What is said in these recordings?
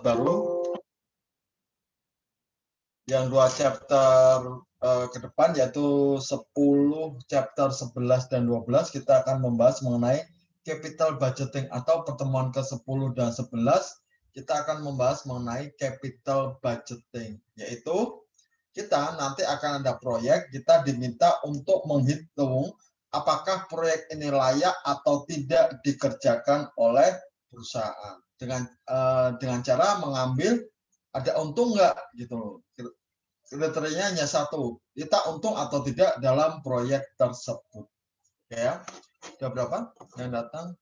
baru yang 2 chapter ke depan, yaitu 10, chapter 11 dan 12 kita akan membahas mengenai capital budgeting, atau pertemuan ke-10 dan 11 kita akan membahas mengenai capital budgeting, yaitu kita nanti akan ada proyek, kita diminta untuk menghitung apakah proyek ini layak atau tidak dikerjakan oleh perusahaan dengan cara mengambil ada untung nggak gitu loh. Kriterianya hanya satu, kita untung atau tidak dalam proyek tersebut. Oke ya, sudah berapa yang datang?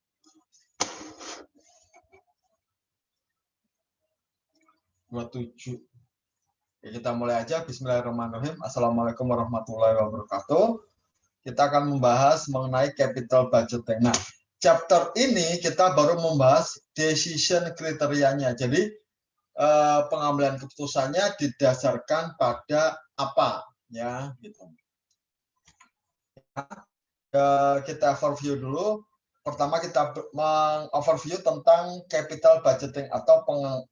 Oke, kita mulai aja. Bismillahirrahmanirrahim. Assalamualaikum warahmatullahi wabarakatuh. Kita akan membahas mengenai capital budgeting. Nah, chapter ini kita baru membahas decision kriterianya. Jadi pengambilan keputusannya didasarkan pada apa, ya gitu. Kita overview dulu. Pertama kita overview tentang capital budgeting atau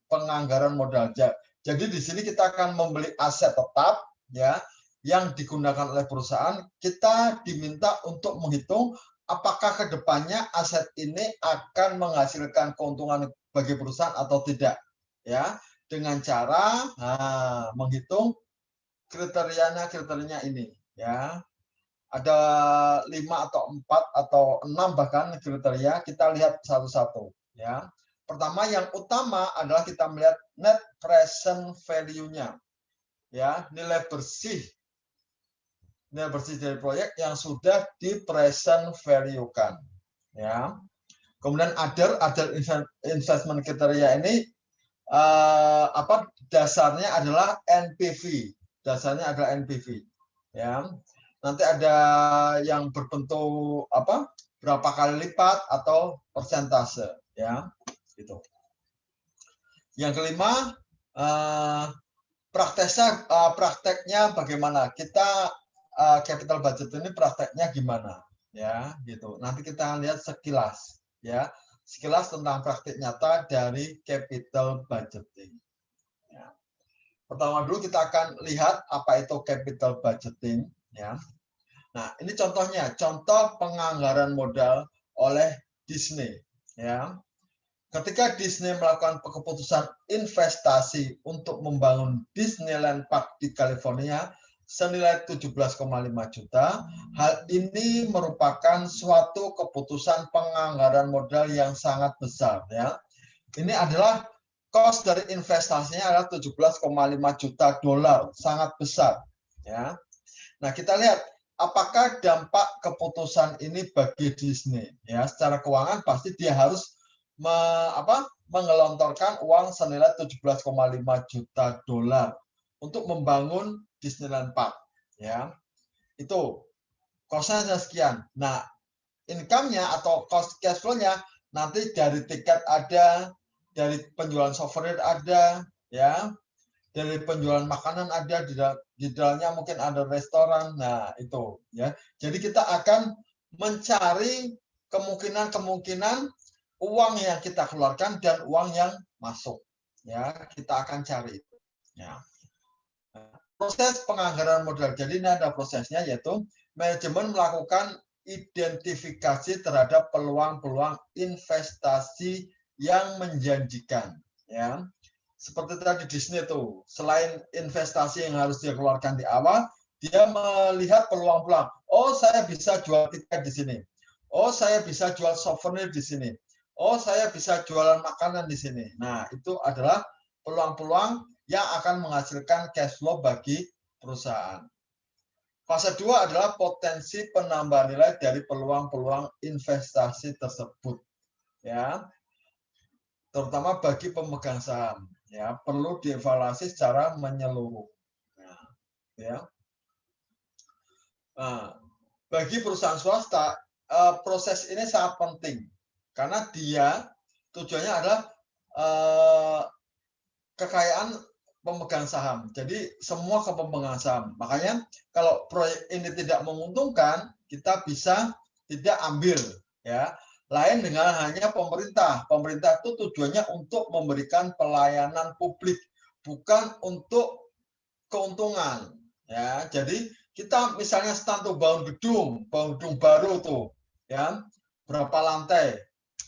penganggaran modal. Jadi di sini kita akan membeli aset tetap, ya, yang digunakan oleh perusahaan. Kita diminta untuk menghitung apakah kedepannya aset ini akan menghasilkan keuntungan bagi perusahaan atau tidak, ya, dengan cara menghitung kriterianya ini, ya. Ada 5 atau 4 atau 6 bahkan kriteria, kita lihat satu-satu, ya. Pertama, yang utama adalah kita melihat net present value-nya, ya, nilai bersih dari proyek yang sudah di present value-kan, ya. Kemudian other investment kriteria ini dasarnya adalah NPV, ya. Nanti ada yang berbentuk berapa kali lipat atau persentase, ya, gitu. Yang kelima, prakteknya bagaimana? Kita capital budget ini prakteknya gimana, ya, gitu. Nanti kita lihat sekilas, ya, sekilas tentang praktik nyata dari capital budgeting. Ya. Pertama dulu kita akan lihat apa itu capital budgeting, ya. Nah, ini contohnya, contoh penganggaran modal oleh Disney, ya. Ketika Disney melakukan keputusan investasi untuk membangun Disneyland Park di California senilai 17,5 juta, hal ini merupakan suatu keputusan penganggaran modal yang sangat besar, ya. Ini adalah cost dari investasinya adalah 17,5 juta dolar, sangat besar, ya. Nah, kita lihat apakah dampak keputusan ini bagi Disney, ya. Secara keuangan pasti dia harus menggelontorkan uang senilai 17,5 juta dolar untuk membangun Disneyland Park, ya. Itu cost-nya sekian. Nah, income-nya atau cost cash flow-nya nanti dari tiket ada, dari penjualan souvenir ada, ya, dari penjualan makanan ada, di dalamnya mungkin ada restoran. Nah, itu, ya. Jadi kita akan mencari kemungkinan uang yang kita keluarkan dan uang yang masuk, ya. Kita akan cari itu, ya. Proses penganggaran modal. Jadi ini ada prosesnya, yaitu manajemen melakukan identifikasi terhadap peluang-peluang investasi yang menjanjikan, ya. Seperti tadi Disney itu, selain investasi yang harus dia keluarkan di awal, dia melihat peluang-peluang. Oh, saya bisa jual tiket di sini. Oh, saya bisa jual souvenir di sini. Oh, saya bisa jualan makanan di sini. Nah, itu adalah peluang-peluang yang akan menghasilkan cash flow bagi perusahaan. Fase 2 adalah potensi penambahan nilai dari peluang-peluang investasi tersebut, ya. Terutama bagi pemegang saham, ya, perlu dievaluasi secara menyeluruh. Nah, ya. Nah, bagi perusahaan swasta, proses ini sangat penting karena dia tujuannya adalah kekayaan pemegang saham. Jadi semua ke pemegang saham. Makanya kalau proyek ini tidak menguntungkan, kita bisa tidak ambil, ya. Lain dengan hanya pemerintah. Pemerintah itu tujuannya untuk memberikan pelayanan publik, bukan untuk keuntungan. Ya, jadi kita misalnya stand bangun gedung baru tuh, ya, berapa lantai.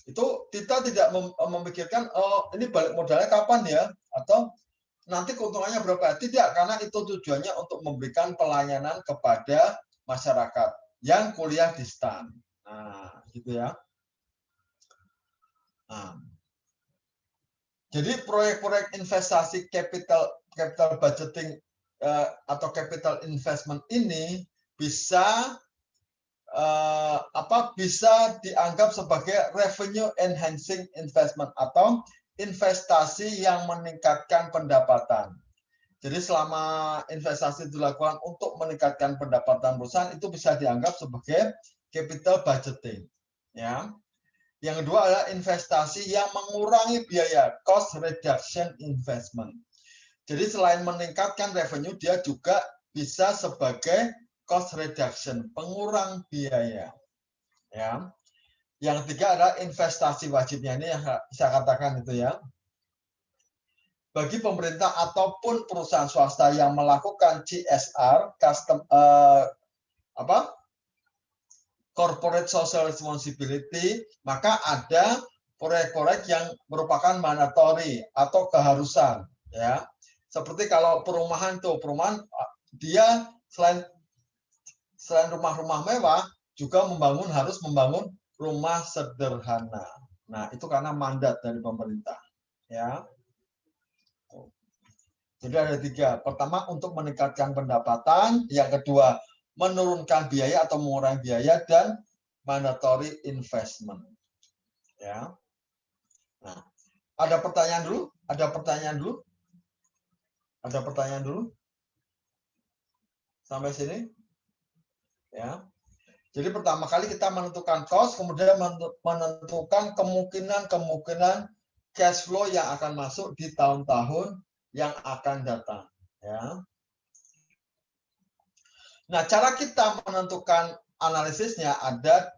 Itu kita tidak memikirkan, oh ini balik modalnya kapan ya, atau nanti keuntungannya berapa. Tidak, karena itu tujuannya untuk memberikan pelayanan kepada masyarakat yang kuliah di stand. Nah, gitu ya. Nah, jadi proyek-proyek investasi capital budgeting atau capital investment ini bisa bisa dianggap sebagai revenue enhancing investment atau investasi yang meningkatkan pendapatan. Jadi selama investasi dilakukan untuk meningkatkan pendapatan perusahaan itu bisa dianggap sebagai capital budgeting. Ya. Yang kedua adalah investasi yang mengurangi biaya, cost reduction investment. Jadi selain meningkatkan revenue, dia juga bisa sebagai cost reduction, pengurang biaya. Ya. Yang ketiga adalah investasi wajibnya, ini yang saya katakan itu ya. Bagi pemerintah ataupun perusahaan swasta yang melakukan CSR, corporate social responsibility, maka ada proyek-proyek yang merupakan mandatory atau keharusan, ya. Seperti kalau perumahan dia selain rumah-rumah mewah juga harus membangun rumah sederhana. Nah, itu karena mandat dari pemerintah, ya. Jadi ada 3. Pertama, untuk meningkatkan pendapatan. Yang kedua, menurunkan biaya atau mengurangi biaya. Dan mandatory investment. Ya. Nah, ada pertanyaan dulu? Sampai sini? Ya. Jadi pertama kali kita menentukan cost, kemudian menentukan kemungkinan cash flow yang akan masuk di tahun-tahun yang akan datang. Ya. Nah, cara kita menentukan analisisnya ada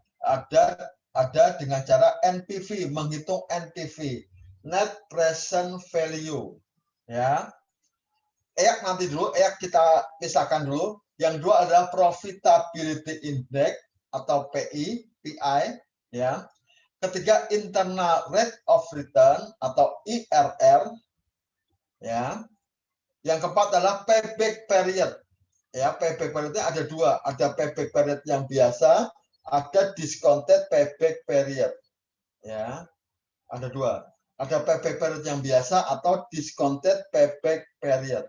dengan cara NPV, menghitung NPV, net present value. Ya. Nanti dulu, kita pisahkan dulu. Yang dua adalah profitability index atau PI, ya. Ketiga, internal rate of return atau IRR, ya. Yang keempat adalah payback period. Ya, payback periodnya ada 2, ada payback period yang biasa, ada discounted payback period. Ya, ada 2. Ada payback period yang biasa atau discounted payback period.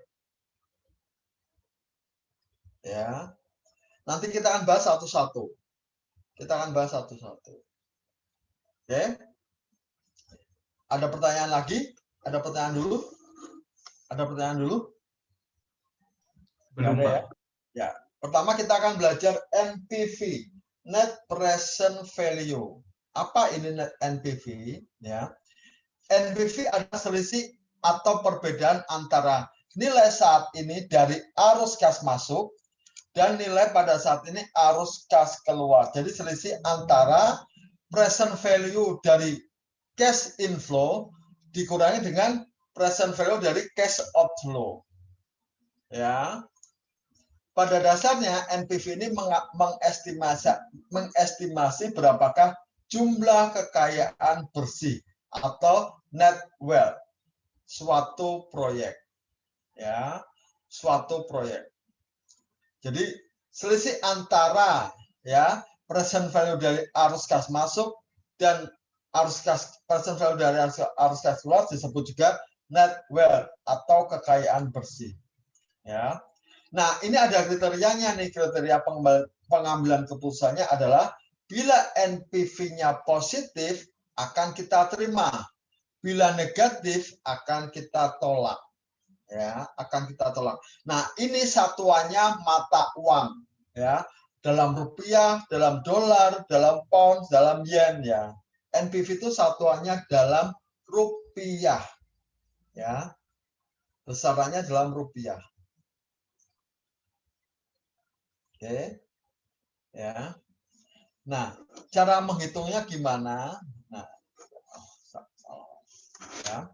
Ya. Nanti kita akan bahas satu-satu. Oke. Ada pertanyaan lagi? Ada pertanyaan dulu? Belum, Pak. Ya. Pertama kita akan belajar NPV, net present value. Apa ini net NPV? Ya. NPV adalah selisih atau perbedaan antara nilai saat ini dari arus kas masuk dan nilai pada saat ini arus kas keluar. Jadi selisih antara present value dari cash inflow dikurangi dengan present value dari cash outflow. Ya. Pada dasarnya NPV ini mengestimasi berapakah jumlah kekayaan bersih atau net wealth suatu proyek. Ya, suatu proyek. Jadi selisih antara present value dari arus kas masuk dan present value dari arus kas keluar disebut juga net wealth atau kekayaan bersih. Ya. Nah, ini ada kriterianya nih, kriteria pengambilan keputusannya adalah bila NPV-nya positif akan kita terima, bila negatif akan kita tolak. Ya, akan kita tolak. Nah, ini satuannya mata uang, ya. Dalam rupiah, dalam dolar, dalam pound, dalam yen, ya. NPV itu satuannya dalam rupiah, ya. Besarannya dalam rupiah. Oke. Ya. Nah, cara menghitungnya gimana? Nah, ya.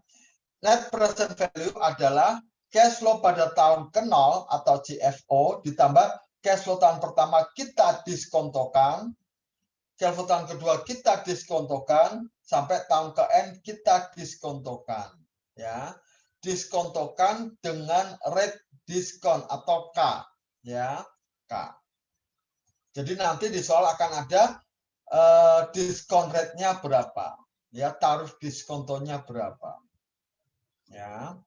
Net present value adalah cash flow pada tahun ke-0 atau CFO ditambah cash flow tahun pertama kita diskontokan, cash flow tahun kedua kita diskontokan, sampai tahun ke-N kita diskontokan. Ya, diskontokan dengan rate diskon atau K. Ya, K. Jadi nanti di soal akan ada diskon rate-nya berapa, ya, tarif diskontonya berapa. Ya,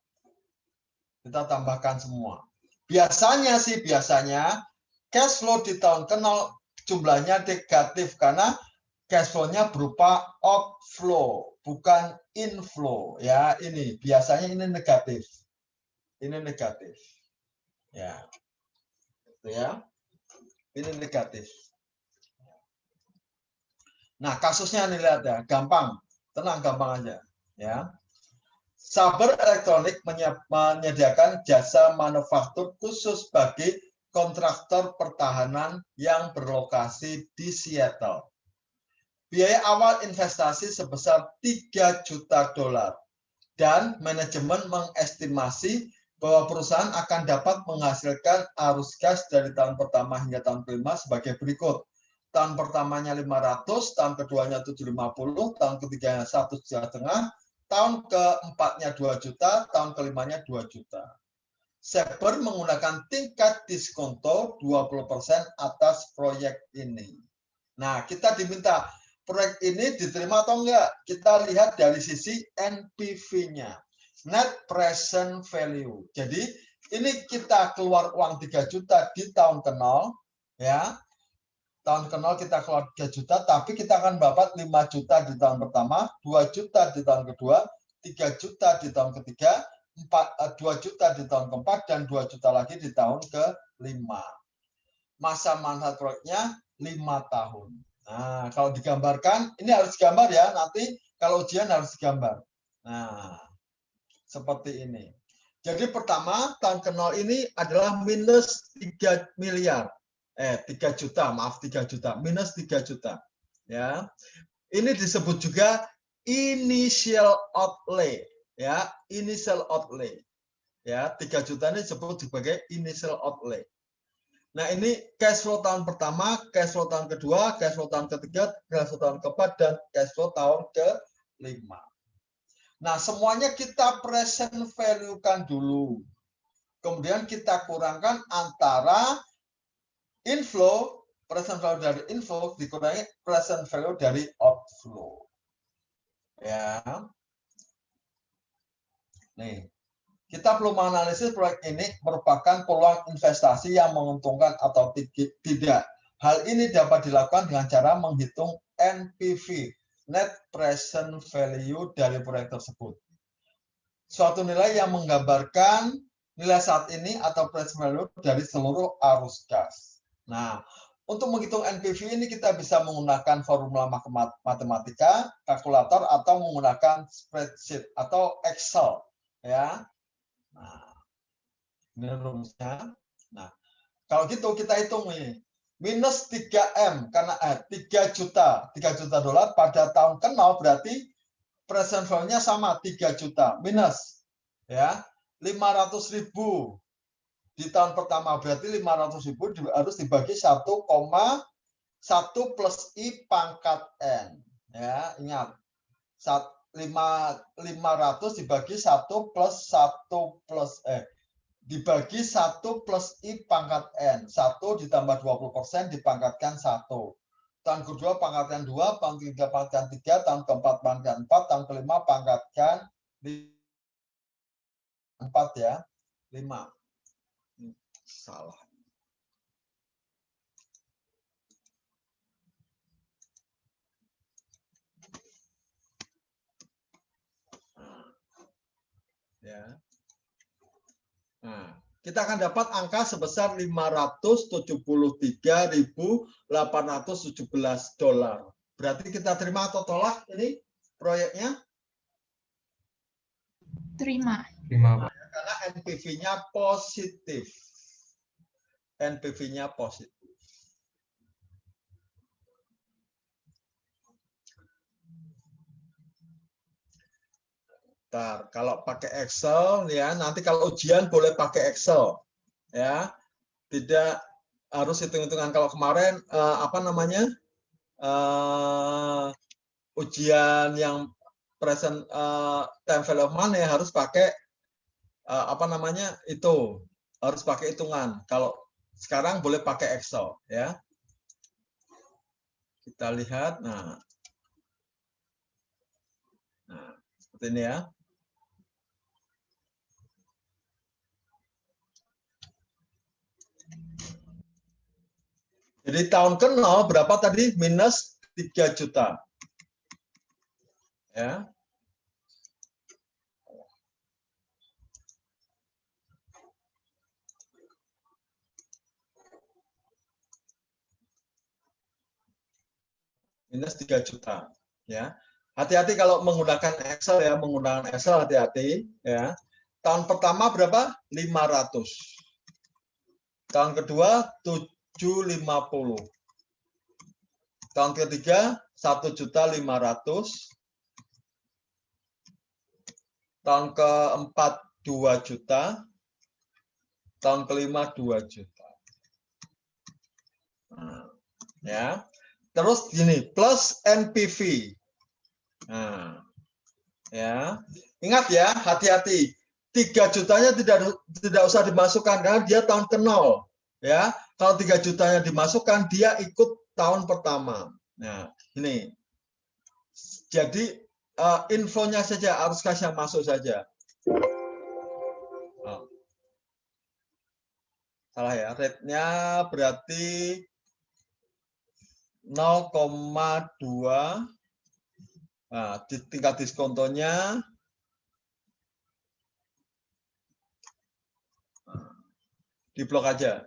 kita tambahkan semua. Biasanya cash flow di tahun ke-0 jumlahnya negatif karena cash flow-nya berupa outflow, bukan inflow. Ya, ini biasanya ini negatif. Ini negatif. Ya, itu ya. Ini negatif. Nah, kasusnya nih lihat ya, gampang, tenang, gampang aja. Ya, Saber Elektronik menyediakan jasa manufaktur khusus bagi kontraktor pertahanan yang berlokasi di Seattle. Biaya awal investasi sebesar $3 juta dan manajemen mengestimasi bahwa perusahaan akan dapat menghasilkan arus gas dari tahun pertama hingga tahun kelima sebagai berikut. Tahun pertamanya 500, tahun keduanya 750, tahun ketiganya 1,5 juta, tahun keempatnya 2 juta, tahun kelimanya 2 juta. Saber menggunakan tingkat diskonto 20% atas proyek ini. Nah, kita diminta proyek ini diterima atau enggak? Kita lihat dari sisi NPV-nya, Net Present Value. Jadi, ini kita keluar uang 3 juta di tahun ke-0, ya. Tahun ke-0 kita keluar 3 juta, tapi kita akan dapat 5 juta di tahun pertama, 2 juta di tahun kedua, 3 juta di tahun ketiga, 2 juta di tahun keempat, dan 2 juta lagi di tahun kelima. Masa manfaat proyeknya 5 tahun. Nah, kalau digambarkan, ini harus digambar ya, nanti kalau ujian harus digambar. Nah, seperti ini. Jadi pertama, tahun ke-0 ini adalah minus 3 miliar. 3 juta, maaf 3 juta, minus 3 juta. Ya. Ini disebut juga initial outlay, ya, initial outlay. Ya, 3 juta ini disebut sebagai initial outlay. Nah, ini cash flow tahun pertama, cash flow tahun kedua, cash flow tahun ketiga, cash flow tahun keempat, dan cash flow tahun kelima. Nah, semuanya kita present value-kan dulu. Kemudian kita kurangkan antara inflow, present value dari inflow dikurangi present value dari outflow. Ya. Nih, kita perlu menganalisis proyek ini merupakan peluang investasi yang menguntungkan atau tidak. Hal ini dapat dilakukan dengan cara menghitung NPV, Net Present Value dari proyek tersebut. Suatu nilai yang menggambarkan nilai saat ini atau present value dari seluruh arus gas. Nah, untuk menghitung NPV ini kita bisa menggunakan formula matematika, kalkulator, atau menggunakan spreadsheet atau Excel. Ya, nah, ini rumusnya. Nah, kalau gitu kita hitung ini. Minus 3M karena 3 juta dolar pada tahun ke-0 berarti present value-nya sama 3 juta minus ya 500.000 di tahun pertama berarti 500.000 harus dibagi 1,1 plus I pangkat N ya, ingat 500 dibagi 1 plus 1 plus dibagi 1 plus I pangkat N. 1 ditambah 20% dipangkatkan 1. Tahun kedua pangkatkan 2, tahun ketiga pangkatkan 3, tahun keempat pangkatkan 4, tahun kelima pangkatkan 4 ya. 5. Salah. Ya. Nah, kita akan dapat angka sebesar $573.817. Berarti kita terima atau tolak ini proyeknya? Terima. Terima, Pak. Karena NPV-nya positif. NPV-nya positif. Bentar, kalau pakai Excel ya, nanti kalau ujian boleh pakai Excel ya. Tidak harus hitung-hitungan. Kalau kemarin apa namanya? Ujian yang present time value of money harus pakai apa namanya? Itu harus pakai hitungan. Kalau sekarang boleh pakai Excel ya. Kita lihat. Nah, seperti ini ya. Jadi tahun ke-0 berapa tadi? Minus 3 juta. Ya. Minus 3 juta. Ya. Hati-hati kalau menggunakan Excel ya, menggunakan Excel hati-hati ya. Tahun pertama berapa? 500. Tahun kedua 750. Tahun ketiga 1.500.000. Tahun keempat 2 juta. Tahun kelima 2 juta. Nah, ya. Terus gini, plus NPV. Nah, ya. Ingat ya, hati-hati. 3 jutanya tidak usah dimasukkan karena dia tahun ke-0. Ya, kalau 3 jutanya dimasukkan, dia ikut tahun pertama. Nah, ini. Jadi infonya saja harus kasih yang masuk saja. Oh. Salah ya, rate-nya berarti 0,2. Nah, di tingkat diskontonya di blok aja.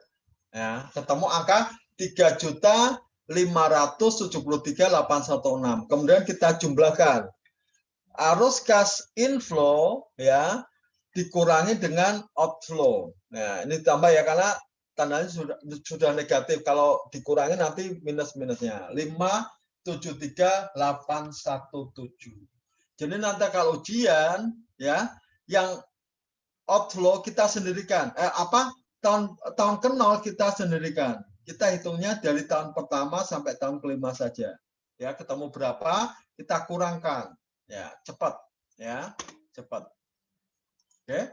Ya, ketemu angka 3.573.816. Kemudian kita jumlahkan. Arus kas inflow ya dikurangi dengan outflow. Nah, ini tambah ya karena tandanya sudah negatif. Kalau dikurangi nanti minus-minusnya. 573.817. Jadi nanti kalau ujian ya yang outflow kita sendirikan. Tahun ke-0 kita sendirikan. Kita hitungnya dari tahun pertama sampai tahun kelima saja. Ya, ketemu berapa, kita kurangkan. Ya, cepat. Ya, cepat. Oke.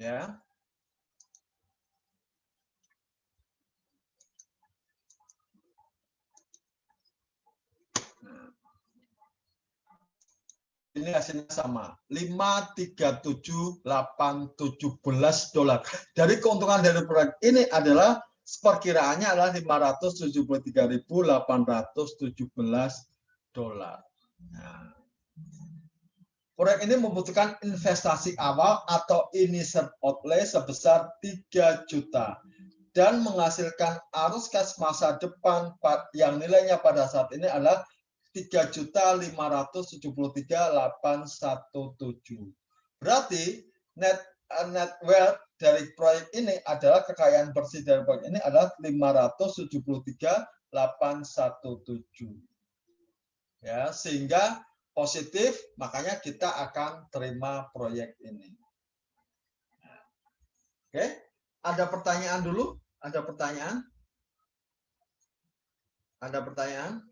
Ya. Ini hasilnya sama, 537.817 dolar. Dari keuntungan dari proyek ini adalah perkiraannya adalah 573.817 dolar. Nah, proyek ini membutuhkan investasi awal atau initial outlay sebesar 3 juta dan menghasilkan arus kas masa depan yang nilainya pada saat ini adalah 3.573.817. Berarti net wealth dari proyek ini adalah kekayaan bersih dari proyek ini adalah 573.817. Ya, sehingga positif, makanya kita akan terima proyek ini. Oke, ada pertanyaan dulu? Ada pertanyaan? Ada pertanyaan?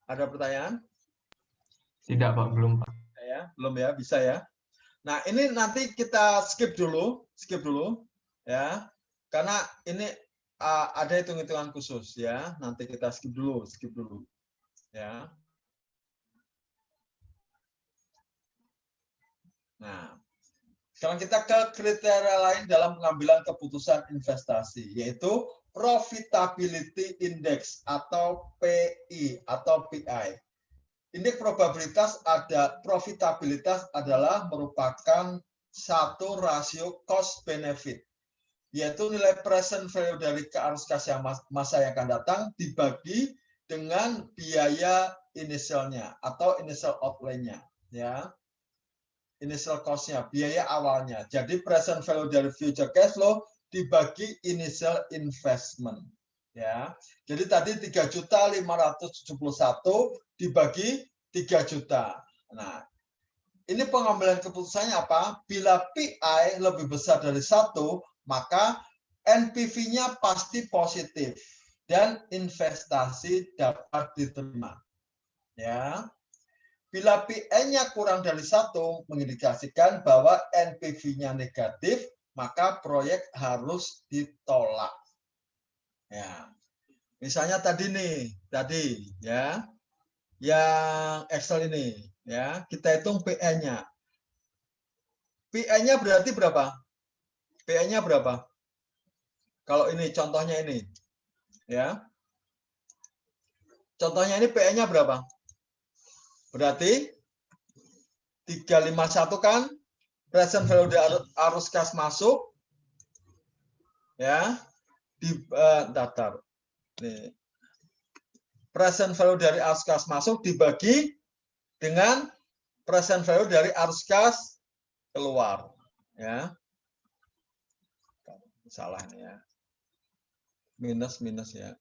Ada pertanyaan? Tidak, Pak, belum, Pak. Ya, belum ya, bisa ya. Nah, ini nanti kita skip dulu ya. Karena ini ada hitung-hitungan khusus ya. Nanti kita skip dulu ya. Nah, sekarang kita ke kriteria lain dalam pengambilan keputusan investasi, yaitu Profitability Index atau PI atau PI. Indeks probabilitas profitabilitas adalah merupakan satu rasio cost benefit, yaitu nilai present value dari arus kas yang masa yang akan datang dibagi dengan biaya inisialnya atau initial outlay-nya, ya. Initial cost-nya, biaya awalnya. Jadi present value dari future cash flow dibagi initial investment. Ya. Jadi tadi 3.571 dibagi 3 juta. Nah, ini pengambilan keputusannya apa? Bila PI lebih besar dari 1, maka NPV-nya pasti positif dan investasi dapat diterima. Ya. Bila PI-nya kurang dari 1, mengindikasikan bahwa NPV-nya negatif, maka proyek harus ditolak. Ya. Misalnya tadi nih, ya, yang Excel ini, ya, kita hitung PI-nya. PI-nya berarti berapa? PI-nya berapa? Kalau ini contohnya ini, ya. Contohnya ini PI-nya berapa? Berarti 351 kan present value dari arus kas masuk, ya, di datar. Nih. Present value dari arus kas masuk dibagi dengan present value dari arus kas keluar, ya. Salah nih ya. Minus ya.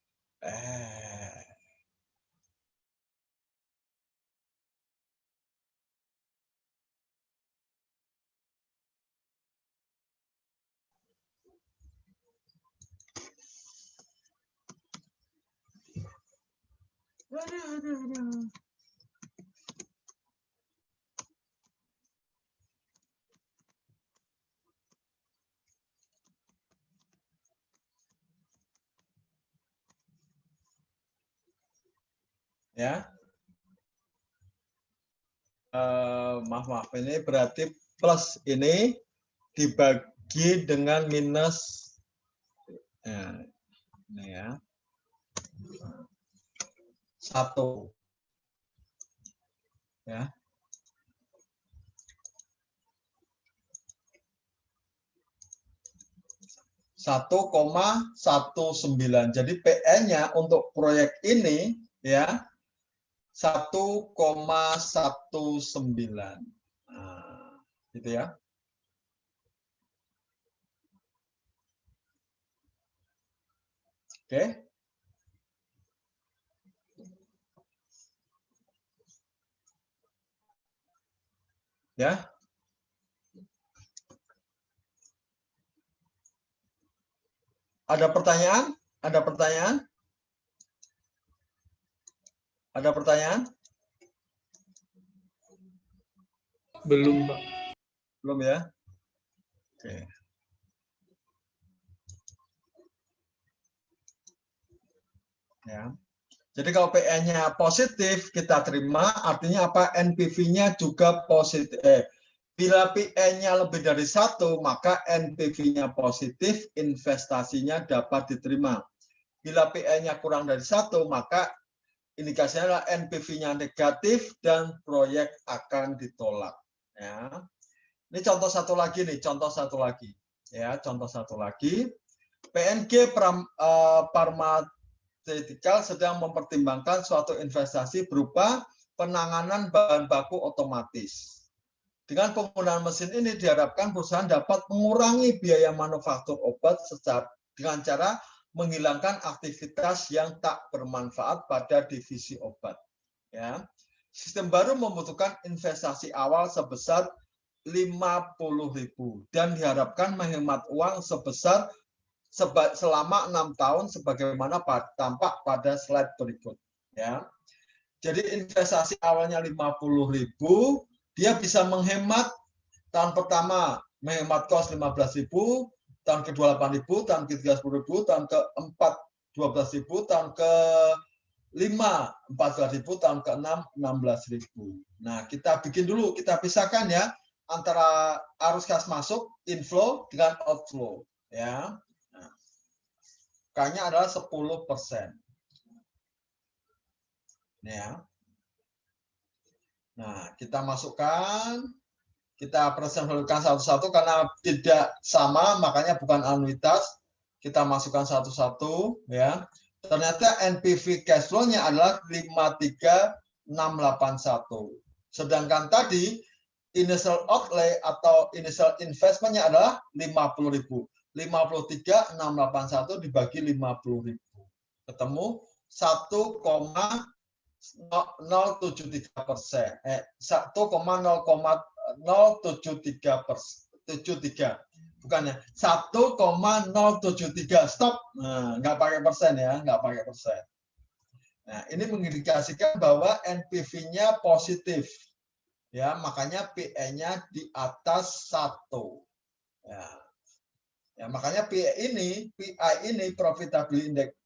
Ya. Maaf, ini berarti plus ini dibagi dengan minus, ya, ini ya, 1, ya. 1,19. Jadi PN-nya untuk proyek ini, ya, 1,19. Nah, gitu ya. Oke. Ya. Ada pertanyaan? Ada pertanyaan? Ada pertanyaan? Belum, Pak. Belum ya? Oke. Ya. Jadi kalau PN-nya positif, kita terima, artinya apa? NPV-nya juga positif. Bila PN-nya lebih dari 1, maka NPV-nya positif, investasinya dapat diterima. Bila PN-nya kurang dari 1, maka indikasinya adalah NPV-nya negatif dan proyek akan ditolak. Ya. Ini contoh satu lagi nih, Ya, contoh satu lagi. PNG Pharmaceutical sedang mempertimbangkan suatu investasi berupa penanganan bahan baku otomatis. Dengan penggunaan mesin ini diharapkan perusahaan dapat mengurangi biaya manufaktur obat dengan cara menghilangkan aktivitas yang tak bermanfaat pada divisi obat. Ya. Sistem baru membutuhkan investasi awal sebesar 50.000 dan diharapkan menghemat uang sebesar selama 6 tahun sebagaimana tampak pada slide berikut. Ya. Jadi investasi awalnya 50.000, dia bisa menghemat tahun pertama menghemat kos 15.000, tahun kedua 8.000, tahun ketiga 10.000, tahun keempat 12.000, tahun ke-5 14.000, tahun ke-6 16.000. Nah, kita pisahkan ya antara arus kas masuk inflow dengan outflow ya. Nah, K-nya adalah 10%. Ya. Nah, kita masukkan, kita presentasikan satu-satu karena tidak sama, makanya bukan anuitas. Kita masukkan satu-satu, ya. Ternyata NPV cash flow-nya adalah 53.681. Sedangkan tadi initial outlay atau initial investment-nya adalah 50.000. 53.681 dibagi 50.000. ketemu 1,073%. 1,073%. Bukannya 1,073. Stop. Nah, nggak pakai persen ya, nggak pakai persen. Nah, ini mengindikasikan bahwa NPV-nya positif. Ya, makanya PE-nya di atas 1. Ya. Ya, makanya PI ini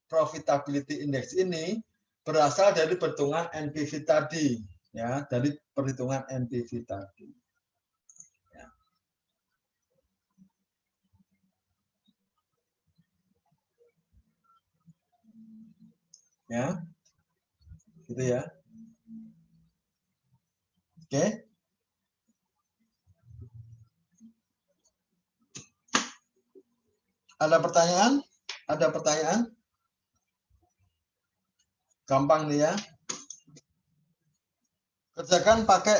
profitability index ini berasal dari perhitungan NPV tadi, ya, dari perhitungan NPV tadi. Ya, ya, gitu ya. Oke. Ada pertanyaan? Ada pertanyaan? Gampang nih ya. Kerjakan pakai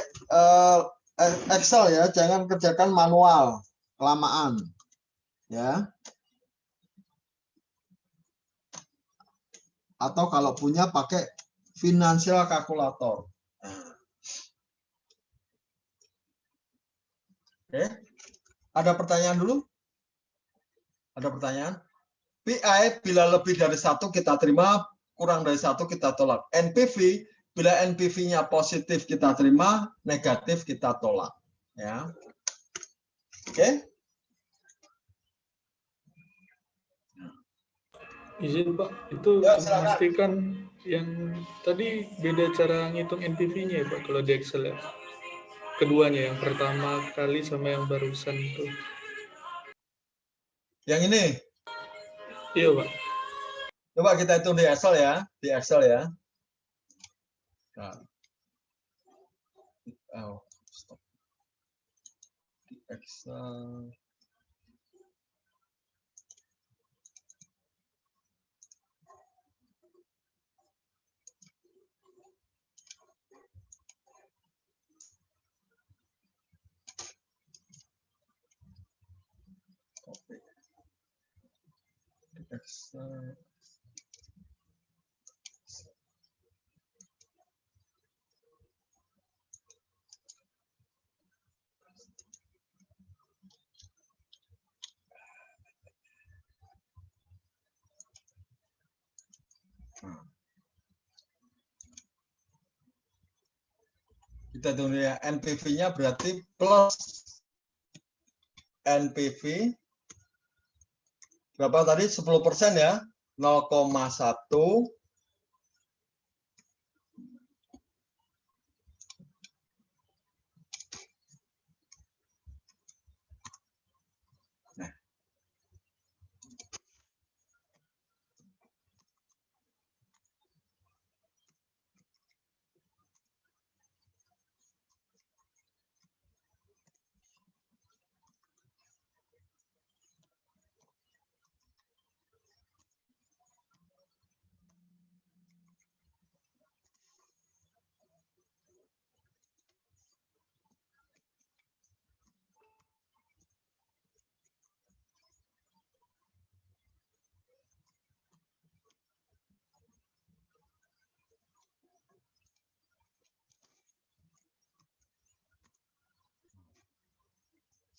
Excel ya, jangan kerjakan manual, kelamaan. Ya. Atau kalau punya pakai financial calculator. Oke. Ada pertanyaan dulu? Ada pertanyaan? PI bila lebih dari 1 kita terima, kurang dari 1 kita tolak. NPV bila NPV-nya positif kita terima, negatif kita tolak. Ya. Oke. Izin Pak, itu Ya, untuk memastikan yang tadi beda cara ngitung NPV-nya ya Pak kalau di Excel ya. Keduanya, yang pertama kali sama yang barusan itu. Yang ini. Iya Pak. Coba kita hitung di Excel ya, di Excel ya. Nah. Oh, stop. Di Excel. Excel. Kita hitung ya, NPV-nya berarti plus NPV berapa tadi? 10% ya, 0,1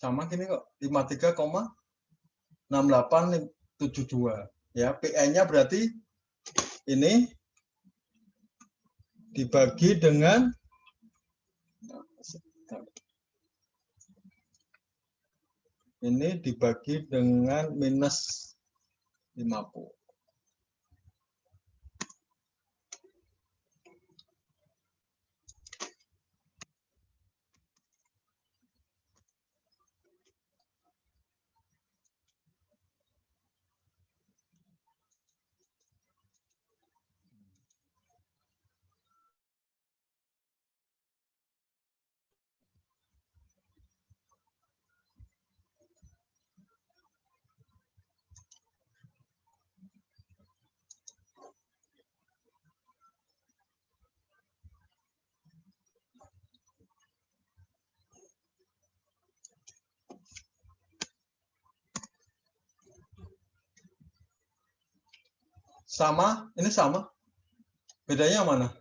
sama gini kok, 53,6872 ya. PN-nya berarti ini dibagi dengan minus 50. Sama, ini sama. Bedanya mana?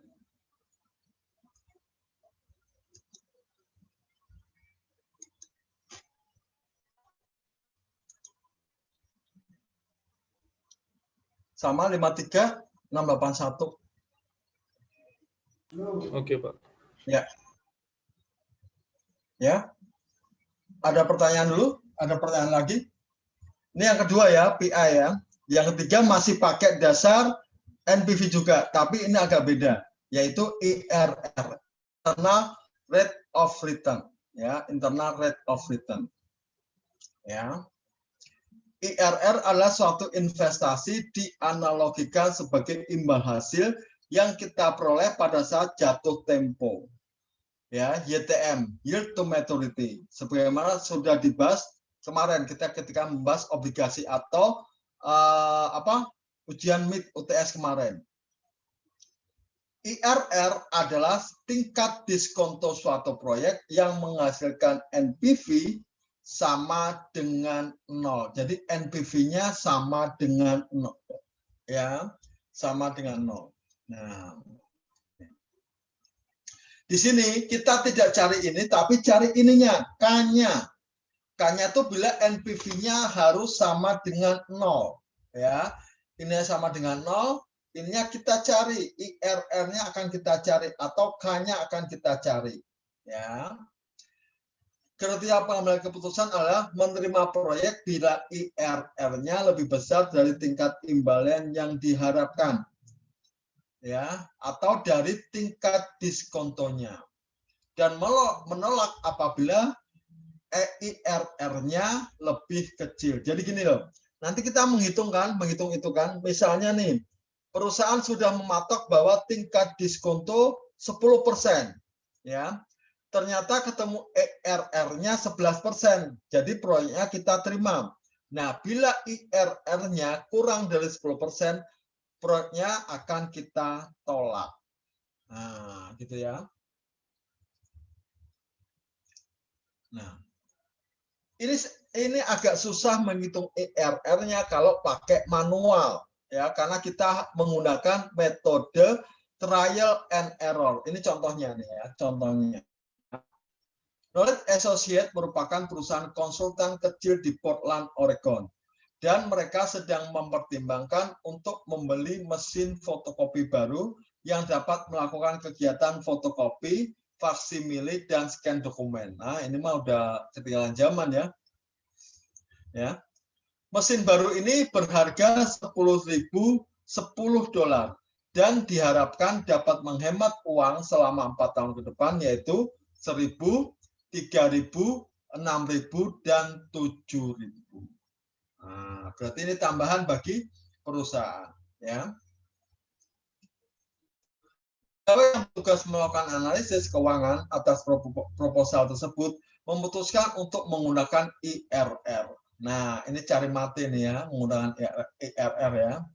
Sama 53 681. Oke, Pak. Ya. Ya. Ada pertanyaan dulu? Ada pertanyaan lagi? Ini yang kedua ya, PI ya. Yang ketiga masih pakai dasar NPV juga, tapi ini agak beda, yaitu IRR, internal rate of return, ya, internal rate of return. Ya. IRR adalah suatu investasi dianalogikan sebagai imbal hasil yang kita peroleh pada saat jatuh tempo. Ya, YTM, yield to maturity. Sebagaimana sudah dibahas kemarin kita ketika membahas obligasi atau ujian MIT UTS kemarin. IRR adalah tingkat diskonto suatu proyek yang menghasilkan NPV sama dengan 0. Jadi NPV-nya sama dengan 0. Ya, sama dengan 0. Nah, di sini kita tidak cari ini, tapi cari ininya, K-nya. K-nya itu bila NPV-nya harus sama dengan 0. Ya, ini sama dengan 0, ininya kita cari, IRR-nya akan kita cari, atau K-nya akan kita cari. Ya. Kriteria pengambilan keputusan adalah menerima proyek bila IRR-nya lebih besar dari tingkat imbalan yang diharapkan. Ya, atau dari tingkat diskontonya, dan menolak apabila IRR-nya lebih kecil. Jadi gini loh, nanti kita menghitung itu kan, misalnya nih, perusahaan sudah mematok bahwa tingkat diskonto 10%, ya, ternyata ketemu IRR-nya 11%, jadi proyeknya kita terima. Nah, bila IRR-nya kurang dari 10%, proyeknya akan kita tolak. Nah, gitu ya. Nah, ini agak susah menghitung IRR-nya kalau pakai manual, ya, karena kita menggunakan metode trial and error. Ini contohnya nih ya, contohnya. Knowledge Associate merupakan perusahaan konsultan kecil di Portland, Oregon. Dan mereka sedang mempertimbangkan untuk membeli mesin fotokopi baru yang dapat melakukan kegiatan fotokopi, faksimile, dan scan dokumen. Nah, ini mah udah ketinggalan zaman ya. Ya. Mesin baru ini berharga $10.010 dan diharapkan dapat menghemat uang selama 4 tahun ke depan, yaitu 1.000, 3.000, 6.000, dan 7.000. Nah, berarti ini tambahan bagi perusahaan, ya. Kalau yang tugas melakukan analisis keuangan atas proposal tersebut memutuskan untuk menggunakan IRR. Nah, ini cari mati nih ya, menggunakan IRR ya.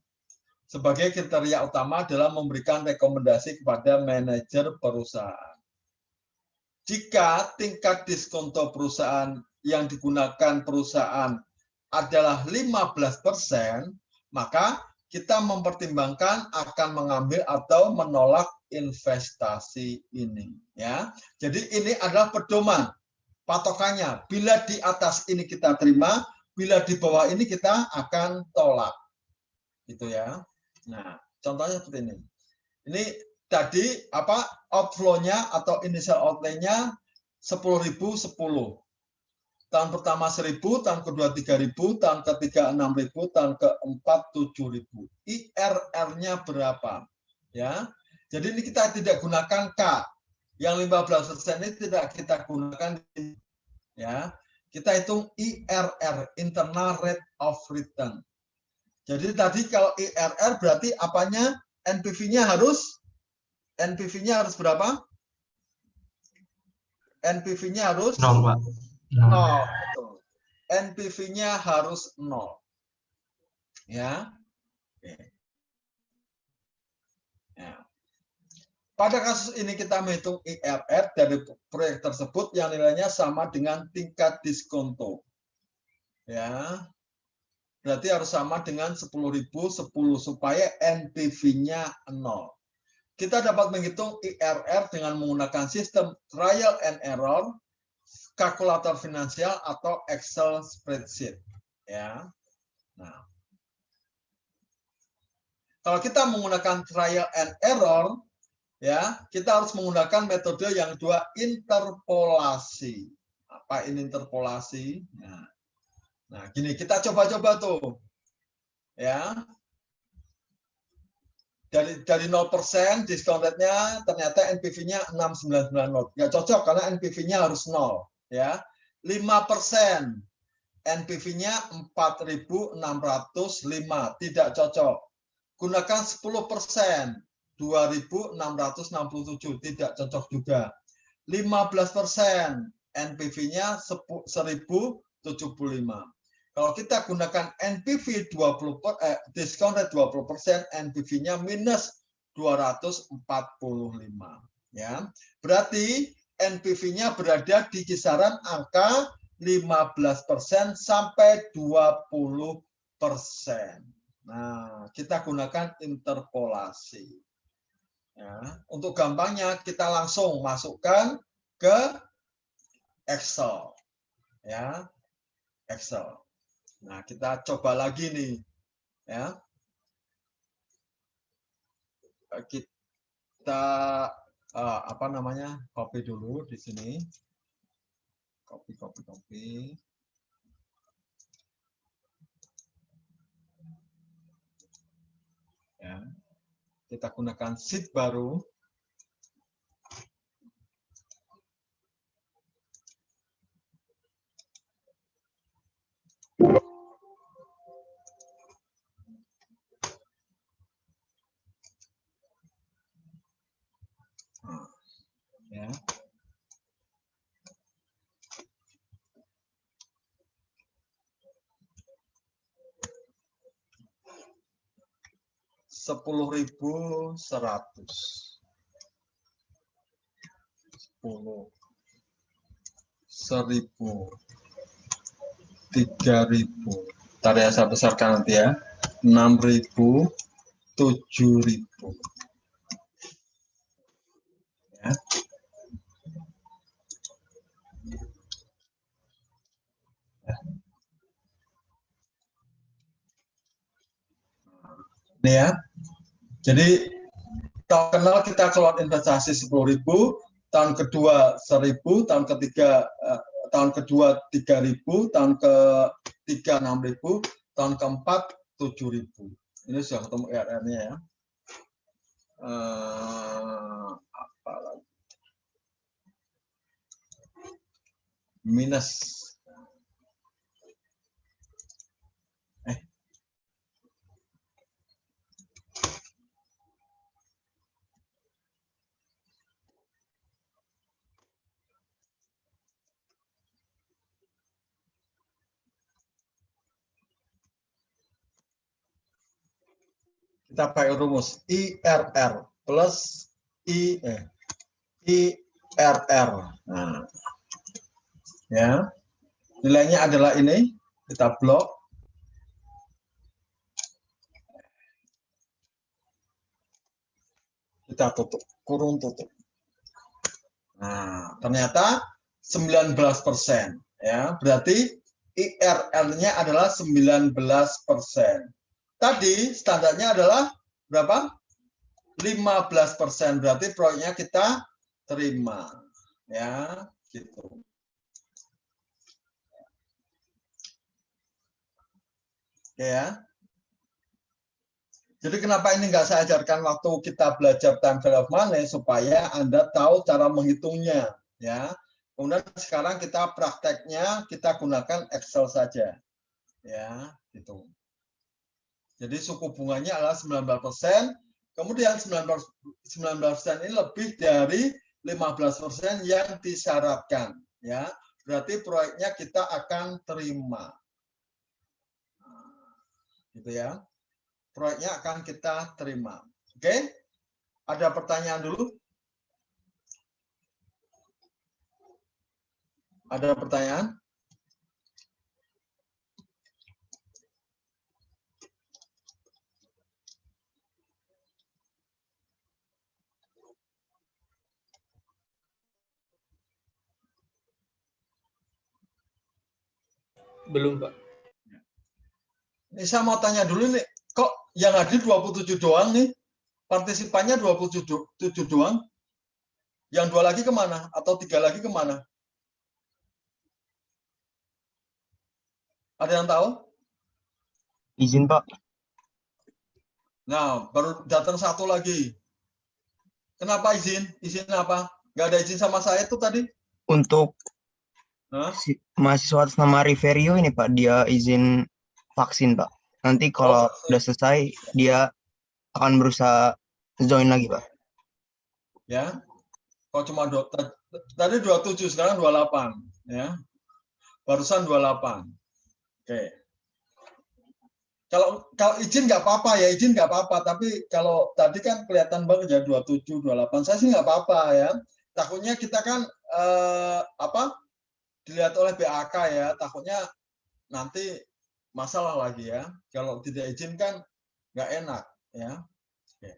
Sebagai kriteria utama dalam memberikan rekomendasi kepada manajer perusahaan. Jika tingkat diskonto perusahaan yang digunakan perusahaan adalah 15%, maka kita mempertimbangkan akan mengambil atau menolak investasi ini, ya. Jadi ini adalah pedoman patokannya. Bila di atas ini kita terima, bila di bawah ini kita akan tolak, gitu ya. Nah, contohnya seperti ini. Ini tadi outflow-nya atau initial outlay-nya 10.010. Tahun pertama 1.000, tahun kedua 3.000, tahun ketiga 6.000, tahun keempat 7.000. IRR-nya berapa? Ya. Jadi ini kita tidak gunakan K. Yang 15% ini tidak kita gunakan, ya. Kita hitung IRR, internal rate of return. Jadi tadi kalau IRR berarti apanya? NPV-nya harus berapa? NPV-nya harus 0, Pak. 0, betul. NPV-nya harus 0. Ya. Oke. Ya. Pada kasus ini kita menghitung IRR dari proyek tersebut yang nilainya sama dengan tingkat diskonto. Ya. berarti harus sama dengan 10.010 supaya NPV-nya 0. Kita dapat menghitung IRR dengan menggunakan sistem trial and error, kalkulator finansial atau Excel spreadsheet. Ya. Nah, kalau kita menggunakan trial and error, ya, kita harus menggunakan metode yang kedua, interpolasi. Apa ini interpolasi? Nah, gini, kita coba-coba tuh. Ya. Dari 0% discount rate-nya ternyata NPV-nya 6,990. Nggak cocok karena NPV-nya harus 0. Ya. 5%. NPV-nya 4.605. Tidak cocok. Gunakan 10%. 2.667. Tidak cocok juga. 15%. NPV-nya 1.075. Kalau kita gunakan NPV 20 discount rate 20%, NPV-nya minus 245. Ya. Berarti NPV-nya berada di kisaran angka 15% sampai 20%. Nah, kita gunakan interpolasi. Ya. Untuk gampangnya kita langsung masukkan ke Excel. Ya. Excel. Nah, kita coba lagi nih, ya. Kita apa namanya? Copy dulu di sini. Copy. Ya. Kita gunakan sheet baru. Ya. $10.100. 10. 1.000. 3.000. Ntar ya saya besarkan nanti ya. 6.000. 7.000. Ya. Ini ya. Jadi tahun kenal kita keluar investasi 10.000, tahun kedua 1.000, tahun ketiga tahun kedua 3.000, tahun ketiga 6.000, tahun keempat 7.000. Ini sudah ketemu IRR-nya ya. Apa lagi? Minus. Kita pakai rumus IRR plus IRR. Nah, ya, nilainya adalah ini. Kita blok. Kita tutup, kurung tutup. Nah, ternyata 19%. Ya, berarti IRR-nya adalah 19%. Tadi standarnya adalah berapa? 15%. Berarti proyeknya kita terima. Ya, gitu. Oke ya. Jadi kenapa ini nggak saya ajarkan waktu kita belajar time value of money supaya Anda tahu cara menghitungnya, ya. Kemudian sekarang kita prakteknya kita gunakan Excel saja, ya, gitu. Jadi suku bunganya adalah 19%, kemudian 19% ini lebih dari 15% yang disyaratkan, ya. Berarti proyeknya kita akan terima, gitu ya. Proyeknya akan kita terima. Oke? Ada pertanyaan dulu? Ada pertanyaan? Belum, Pak. Ini saya mau tanya dulu nih, kok yang hadir 27 doang nih? Partisipannya 27 doang? Yang 2 lagi kemana? Atau 3 lagi kemana? Ada yang tahu? Izin, Pak. Nah, baru datang 1 lagi. Kenapa izin? Izin apa? Nggak ada izin sama saya tuh tadi? Untuk Hah? mahasiswa atas nama Riverio ini, Pak, dia izin vaksin, Pak. Nanti kalau udah selesai, dia akan berusaha join lagi, Pak. Ya, kok cuma tadi 27, sekarang 28. Ya, barusan 28. Oke. Kalau izin nggak apa-apa ya, izin nggak apa-apa. Tapi kalau tadi kan kelihatan banget ya 27, 28. Saya sih nggak apa-apa ya. Takutnya kita kan dilihat oleh BAK ya. Takutnya nanti masalah lagi ya. Kalau tidak izin kan nggak enak ya. Oke.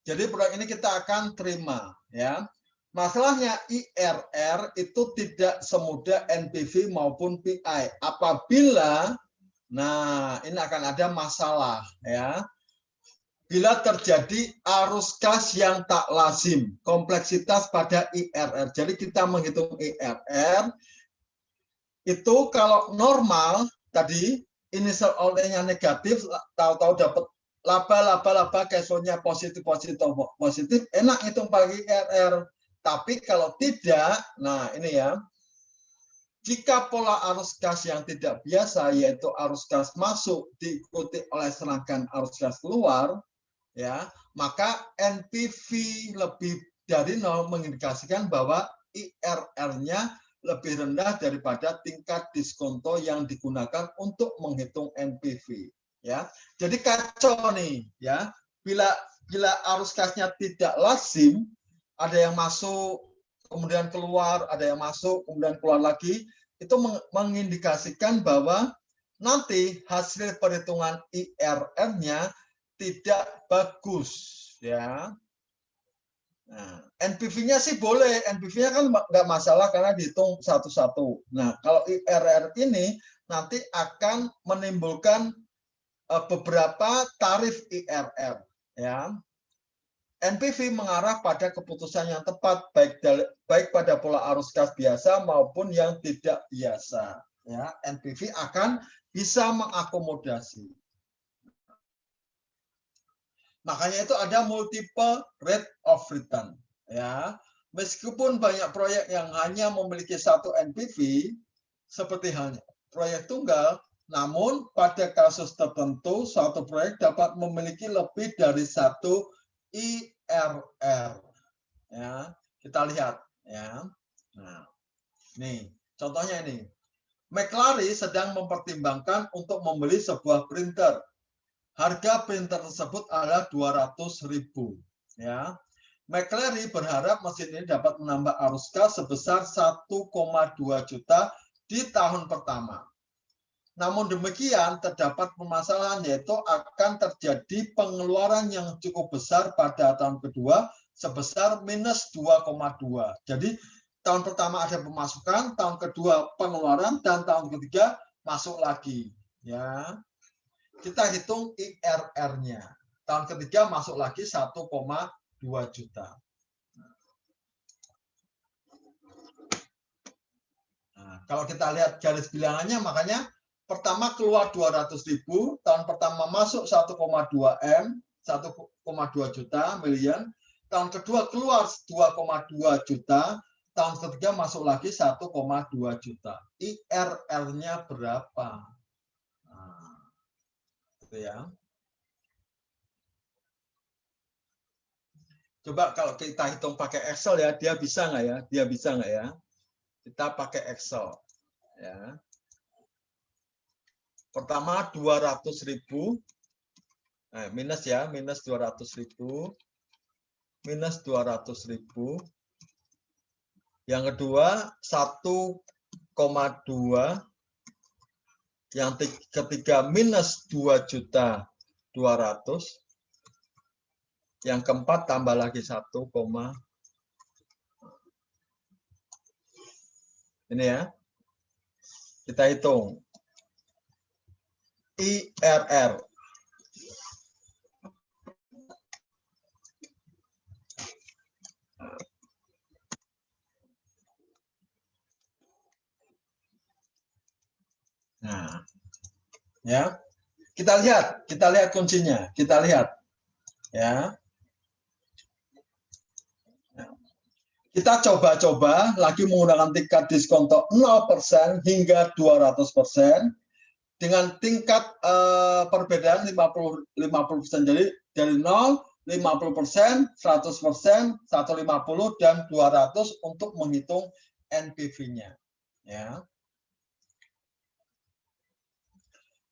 Jadi produk ini kita akan terima ya. Masalahnya IRR itu tidak semudah NPV maupun PI. Apabila ini akan ada masalah ya. Bila terjadi arus kas yang tak lazim, kompleksitas pada IRR. Jadi kita menghitung IRR itu kalau normal tadi initial outlay-nya negatif, tahu-tahu dapat laba, cash flow-nya positif, enak hitung pakai IRR. Tapi kalau tidak, nah ini ya, jika pola arus kas yang tidak biasa, yaitu arus kas masuk diikuti oleh serangkaian arus kas keluar, ya, maka NPV lebih dari 0 mengindikasikan bahwa IRR-nya lebih rendah daripada tingkat diskonto yang digunakan untuk menghitung NPV. Ya, jadi kacau nih, ya. Bila arus kasnya tidak lazim, ada yang masuk kemudian keluar, ada yang masuk kemudian keluar lagi, itu mengindikasikan bahwa nanti hasil perhitungan IRR-nya tidak bagus, ya. Nah, NPV-nya sih boleh, NPV-nya kan nggak masalah karena dihitung satu-satu. Nah, kalau IRR ini nanti akan menimbulkan beberapa tarif IRR, ya. NPV mengarah pada keputusan yang tepat baik pada pola arus kas biasa maupun yang tidak biasa, ya. NPV akan bisa mengakomodasi. Makanya itu ada multiple rate of return, ya. Meskipun banyak proyek yang hanya memiliki satu NPV, seperti halnya proyek tunggal, namun pada kasus tertentu suatu proyek dapat memiliki lebih dari satu IRR. Ya, kita lihat, ya. Nah, nih contohnya ini. McLaren sedang mempertimbangkan untuk membeli sebuah printer. Harga printer tersebut adalah 200.000, ya. McLaren berharap mesin ini dapat menambah arus kas sebesar 1,2 juta di tahun pertama. Namun demikian terdapat permasalahan, yaitu akan terjadi pengeluaran yang cukup besar pada tahun kedua sebesar minus 2,2. Jadi tahun pertama ada pemasukan, tahun kedua pengeluaran, dan tahun ketiga masuk lagi, ya. Kita hitung IRR-nya. Tahun ketiga masuk lagi 1,2 juta. Nah, kalau kita lihat garis bilangannya, makanya pertama keluar 200.000, tahun pertama masuk 1,2 M, 1,2 juta million, tahun kedua keluar 2,2 juta, tahun ketiga masuk lagi 1,2 juta. IRR-nya berapa? Ya. Coba kalau kita hitung pakai Excel ya, dia bisa nggak ya? Dia bisa nggak ya? Kita pakai Excel. Ya. Pertama 200.000, minus ya, minus 200.000, minus 200.000. Yang kedua 1,2. Yang ketiga minus 2.200.000. Yang keempat tambah lagi 1, ini ya. Kita hitung. IRR. Nah, ya. Kita lihat kuncinya. Kita lihat. Ya. Kita coba-coba lagi menggunakan tingkat diskonto 0% hingga 200% dengan tingkat perbedaan 50%. Jadi dari 0, 50%, 100%, 150 dan 200 untuk menghitung NPV-nya. Ya.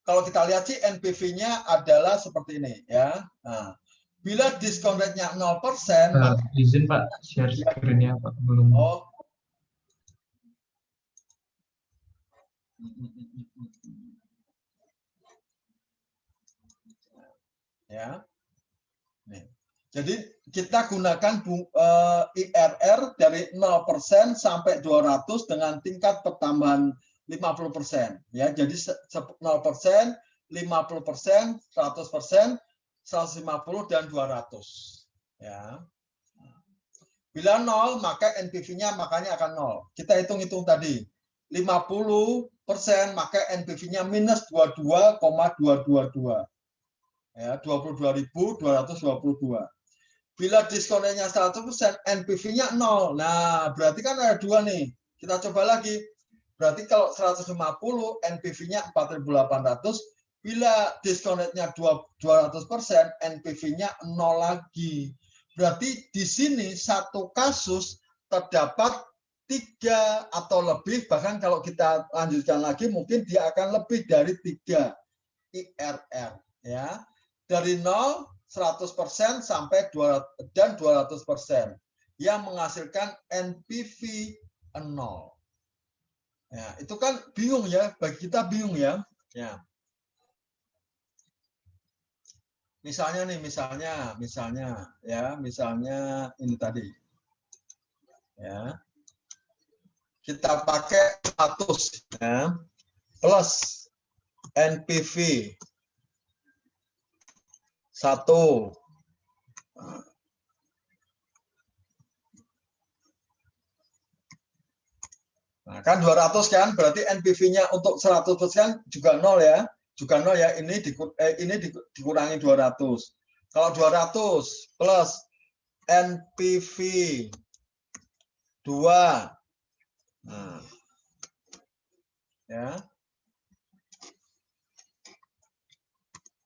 Kalau kita lihat sih NPV-nya adalah seperti ini ya. Nah, bila diskon rate-nya 0%, izin Pak, share screen-nya Pak, belum. Oh. Ya. Nih. Jadi kita gunakan IRR dari 0% sampai 200 dengan tingkat pertambahan 50%. Ya, jadi 0%, 50%, 100%, 150 dan 200. Ya. Bila 0, maka NPV-nya makanya akan 0. Kita hitung-hitung tadi. 50%, maka NPV-nya minus 22,222. Ya, 22.222. Bila diskonnya 100%, NPV-nya 0. Nah, berarti kan ada dua nih. Kita coba lagi. Berarti kalau 150, NPV-nya 4.800. Bila diskonnya 200%, NPV-nya 0 lagi. Berarti di sini satu kasus terdapat 3 atau lebih, bahkan kalau kita lanjutkan lagi mungkin dia akan lebih dari 3 IRR. Ya. Dari 0, 100% sampai 200 dan 200% yang menghasilkan NPV 0. Ya, itu kan bingung ya, bagi kita bingung ya. Ya. Misalnya nih, misalnya ini tadi. Ya. Kita pakai 100 ya, plus NPV 1. Nah, kan 200 kan, berarti NPV-nya untuk 100% juga 0 ya. Juga 0 ya, ini dikurangi 200. Kalau 200 plus NPV 2. Nah. Ya.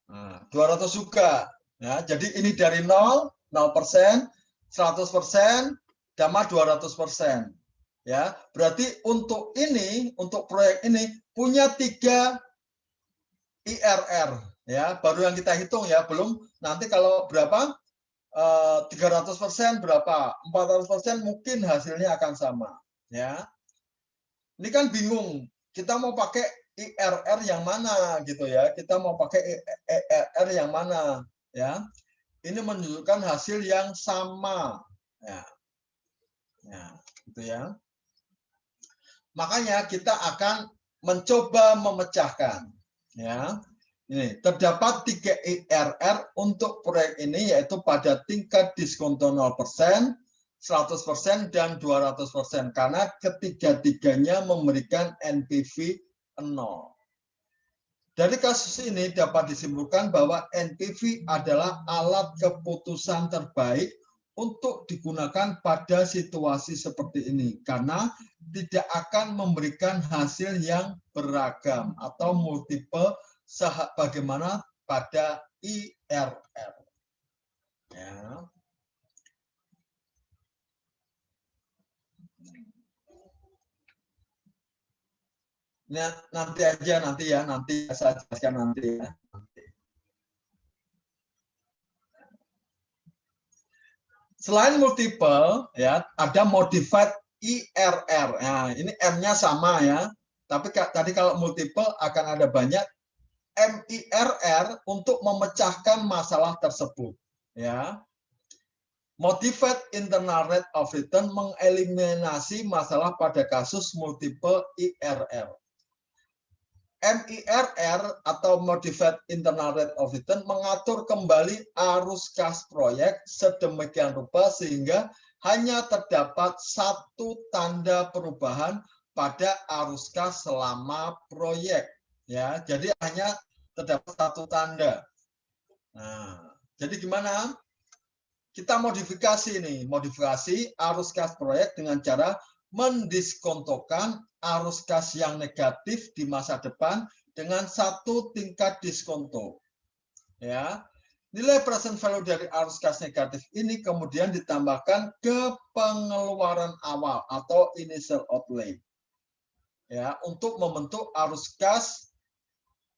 Nah, 200 juga. Ya, jadi ini dari 0, 0%, 100%, sama 200%. Ya, berarti untuk ini, untuk proyek ini punya 3 IRR. Ya, baru yang kita hitung ya, belum nanti kalau berapa 300% berapa, 400% mungkin hasilnya akan sama. Ya, ini kan bingung. Kita mau pakai IRR yang mana gitu ya? Kita mau pakai IRR yang mana? Ya, ini menunjukkan hasil yang sama. Ya, ya, gitu ya. Makanya kita akan mencoba memecahkan. Ya, ini terdapat 3 IRR untuk proyek ini, yaitu pada tingkat diskonto 0%, 100% dan 200%, karena ketiga-tiganya memberikan NPV 0. Dari kasus ini dapat disimpulkan bahwa NPV adalah alat keputusan terbaik untuk digunakan pada situasi seperti ini, karena tidak akan memberikan hasil yang beragam atau multiple sebagaimana pada IRR. Ya. Nah, nanti aja, nanti saya jelaskan nanti ya. Selain multiple, ya ada modified IRR. Nah, ini M-nya sama ya, tapi tadi kalau multiple akan ada banyak MIRR untuk memecahkan masalah tersebut. Ya, modified internal rate of return mengeliminasi masalah pada kasus multiple IRR. MIRR atau Modified Internal Rate of Return mengatur kembali arus kas proyek sedemikian rupa sehingga hanya terdapat satu tanda perubahan pada arus kas selama proyek. Ya, jadi hanya terdapat satu tanda. Nah, jadi gimana? Kita modifikasi nih, modifikasi arus kas proyek dengan cara mendiskontokan arus kas yang negatif di masa depan dengan satu tingkat diskonto. Ya, nilai present value dari arus kas negatif ini kemudian ditambahkan ke pengeluaran awal atau initial outlay. Ya, untuk membentuk arus kas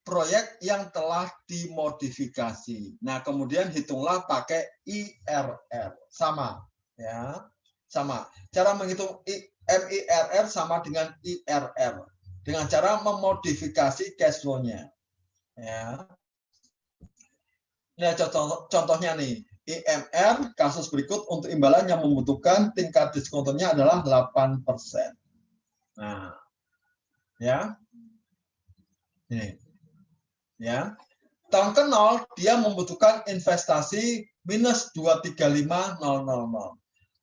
proyek yang telah dimodifikasi. Nah, kemudian hitunglah pakai IRR. Sama, ya. Sama. Cara menghitung MIRR sama dengan IRR dengan cara memodifikasi cash flow-nya. Ya. Nah, contohnya nih, IMR kasus berikut untuk imbalan yang membutuhkan tingkat diskontonya adalah 8%. Nah, ya. Ini. Ya. Tahun ke-0 dia membutuhkan investasi minus 235.000.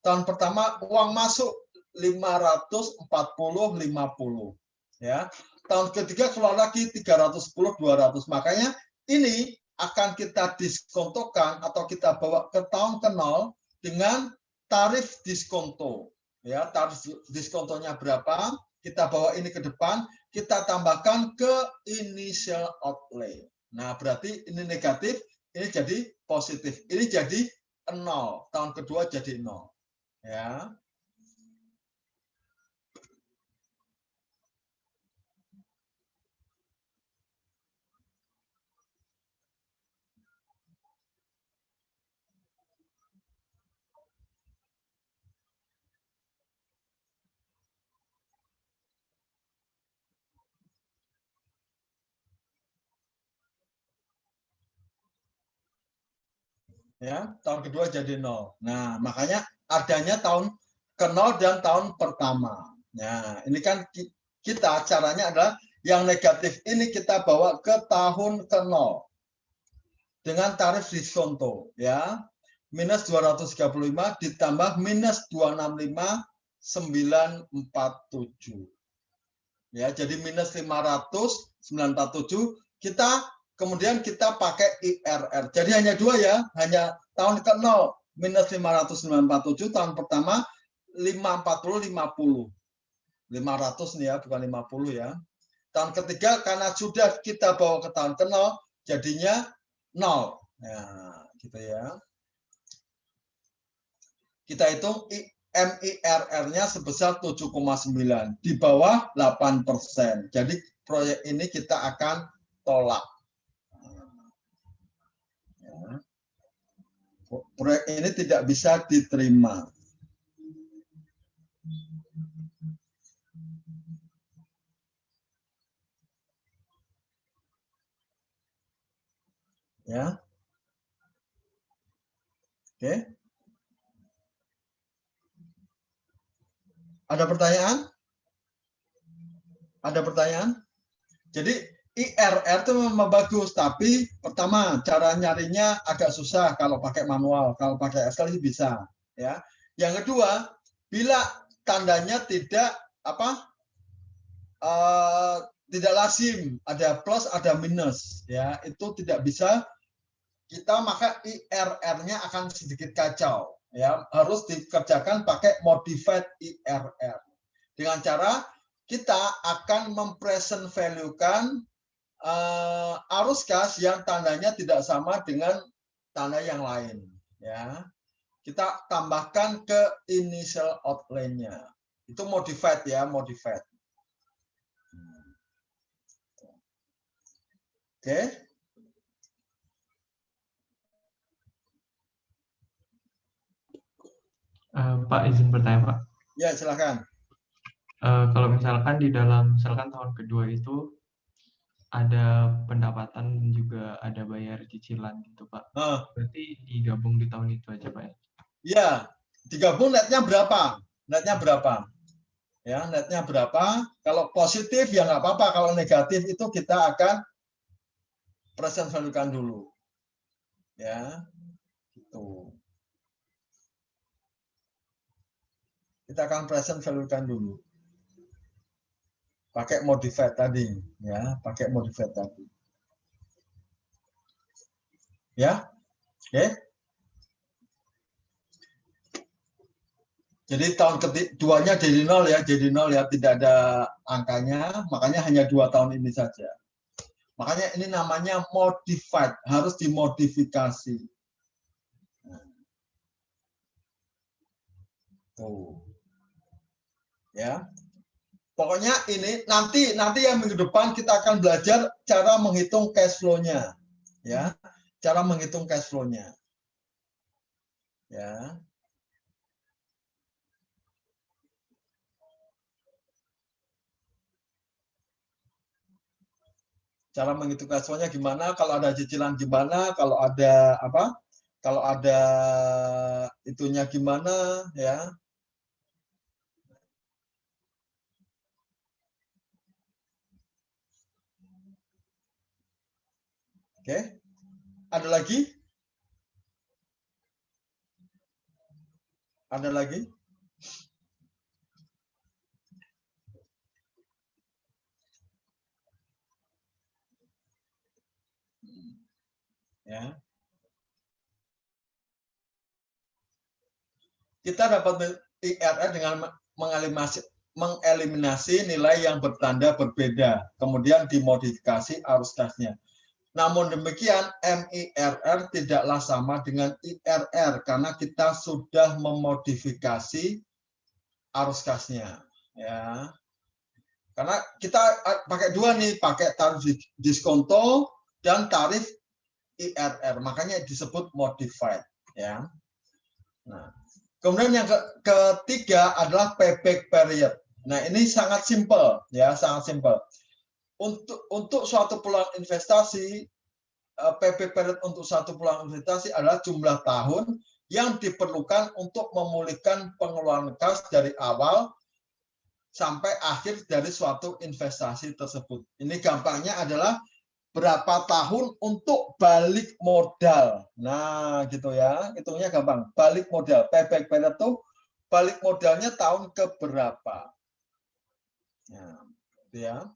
Tahun pertama uang masuk 540.50, ya. Tahun ketiga keluar lagi 310.200. Makanya ini akan kita diskontokan atau kita bawa ke tahun ke-0 dengan tarif diskonto. Ya, tarif diskontonya berapa? Kita bawa ini ke depan, kita tambahkan ke initial outlay. Nah, berarti ini negatif, ini jadi positif. Ini jadi 0. Tahun kedua jadi 0. Ya. Ya, tahun kedua jadi 0. Nah, makanya adanya tahun ke-0 dan tahun pertama. Nah, ini kan kita caranya adalah yang negatif ini kita bawa ke tahun ke-0 dengan tarif diskonto, ya. Minus 235 ditambah minus 265.947. Ya, jadi minus 500.947 kemudian kita pakai IRR. Jadi hanya dua ya, hanya tahun ke-0 minus 500.947, tahun pertama 540.50. 500 nih ya, bukan 50 ya. Tahun ketiga karena sudah kita bawa ke tahun ke-0 jadinya 0. Nah, gitu ya. Kita hitung MIRR-nya sebesar 7,9 di bawah 8%. Jadi proyek ini kita akan tolak. Proyek ini tidak bisa diterima. Ya. Oke. Ada pertanyaan? Ada pertanyaan? Jadi IRR itu memang bagus, tapi pertama cara nyarinya agak susah kalau pakai manual, kalau pakai Excel bisa, ya. Yang kedua, bila tandanya tidak tidak lazim, ada plus, ada minus, ya, itu tidak bisa. Maka IRR-nya akan sedikit kacau, ya. Harus dikerjakan pakai modified IRR dengan cara kita akan mempresent value-kan arus kas yang tandanya tidak sama dengan tanda yang lain, ya. Kita tambahkan ke initial outlay-nya. Itu modified ya, modified. Oke. Pak, izin bertanya, Pak. Ya, silakan. Kalau misalkan di dalam misalkan tahun kedua itu ada pendapatan dan juga ada bayar cicilan gitu, Pak. Berarti digabung di tahun itu aja, Pak ya? Ya, digabung netnya berapa? Netnya berapa? Ya, netnya berapa? Kalau positif ya nggak apa-apa. Kalau negatif itu kita akan present value-kan dulu. Ya, gitu. Kita akan present value-kan dulu. Pakai modified tadi, ya, pakai modified tadi. Ya, oke. Jadi tahun keduanya jadi 0 ya, jadi 0 ya, tidak ada angkanya, makanya hanya 2 tahun ini saja. Makanya ini namanya modified, harus dimodifikasi. Tuh. Ya. Pokoknya ini nanti yang minggu depan kita akan belajar cara menghitung cash flow-nya. Ya. Cara menghitung cash flow-nya. Ya. Cara menghitung cash flow-nya gimana, kalau ada cicilan gimana, kalau ada apa? Kalau ada itunya gimana, ya. Oke. Ada lagi? Ada lagi? Ya. Kita dapat IRR dengan mengeliminasi nilai yang bertanda berbeda, kemudian dimodifikasi arus kasnya. Namun demikian, MIRR tidaklah sama dengan IRR karena kita sudah memodifikasi arus kasnya. Ya. Karena kita pakai dua nih, pakai tarif diskonto dan tarif IRR, makanya disebut modified. Ya. Nah, kemudian yang ketiga adalah payback period. Nah, ini sangat simpel, ya, sangat simpel. Untuk suatu peluang investasi, payback period untuk suatu peluang investasi adalah jumlah tahun yang diperlukan untuk memulihkan pengeluaran kas dari awal sampai akhir dari suatu investasi tersebut. Ini gampangnya adalah berapa tahun untuk balik modal. Nah, gitu ya. Hitungnya gampang. Balik modal. Payback period itu balik modalnya tahun ke berapa. Nah, ya.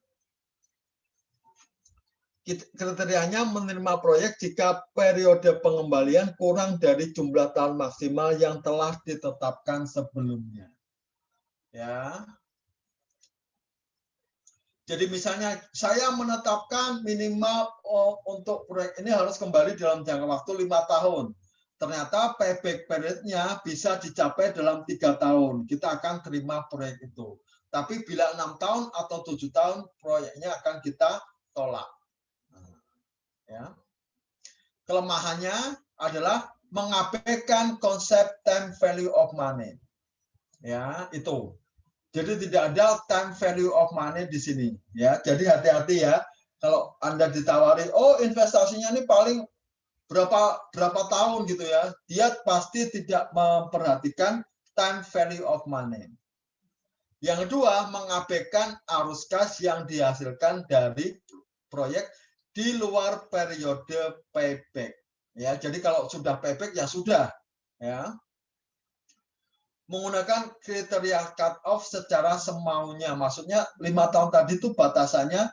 Kriterianya menerima proyek jika periode pengembalian kurang dari jumlah tahun maksimal yang telah ditetapkan sebelumnya. Ya. Jadi misalnya saya menetapkan minimal untuk proyek ini harus kembali dalam jangka waktu 5 tahun. Ternyata payback period-nya bisa dicapai dalam 3 tahun. Kita akan terima proyek itu. Tapi bila 6 tahun atau 7 tahun, proyeknya akan kita tolak. Ya. Kelemahannya adalah mengabaikan konsep time value of money. Ya, itu. Jadi tidak ada time value of money di sini, ya. Jadi hati-hati ya. Kalau Anda ditawari, oh investasinya ini paling berapa tahun gitu ya. Dia pasti tidak memperhatikan time value of money. Yang kedua, mengabaikan arus kas yang dihasilkan dari proyek di luar periode payback. Ya, jadi kalau sudah payback ya sudah, ya. Menggunakan kriteria cut off secara semaunya. Maksudnya 5 tahun tadi itu batasannya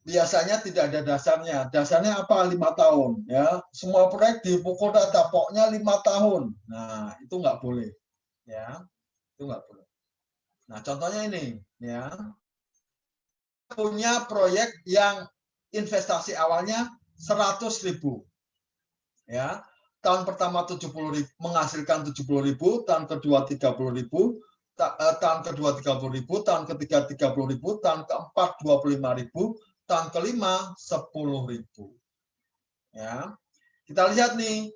biasanya tidak ada dasarnya. Dasarnya apa? 5 tahun. Ya, semua proyek dipukul rata, pokoknya 5 tahun. Nah, itu nggak boleh. Ya, itu nggak boleh. Nah, contohnya ini. Ya, punya proyek yang investasi awalnya 100.000. Ya, tahun pertama 70.000 menghasilkan 70.000, tahun kedua 30.000, tahun kedua 30.000, tahun ketiga 30.000, tahun keempat 25.000, tahun kelima 10.000. Ya, kita lihat nih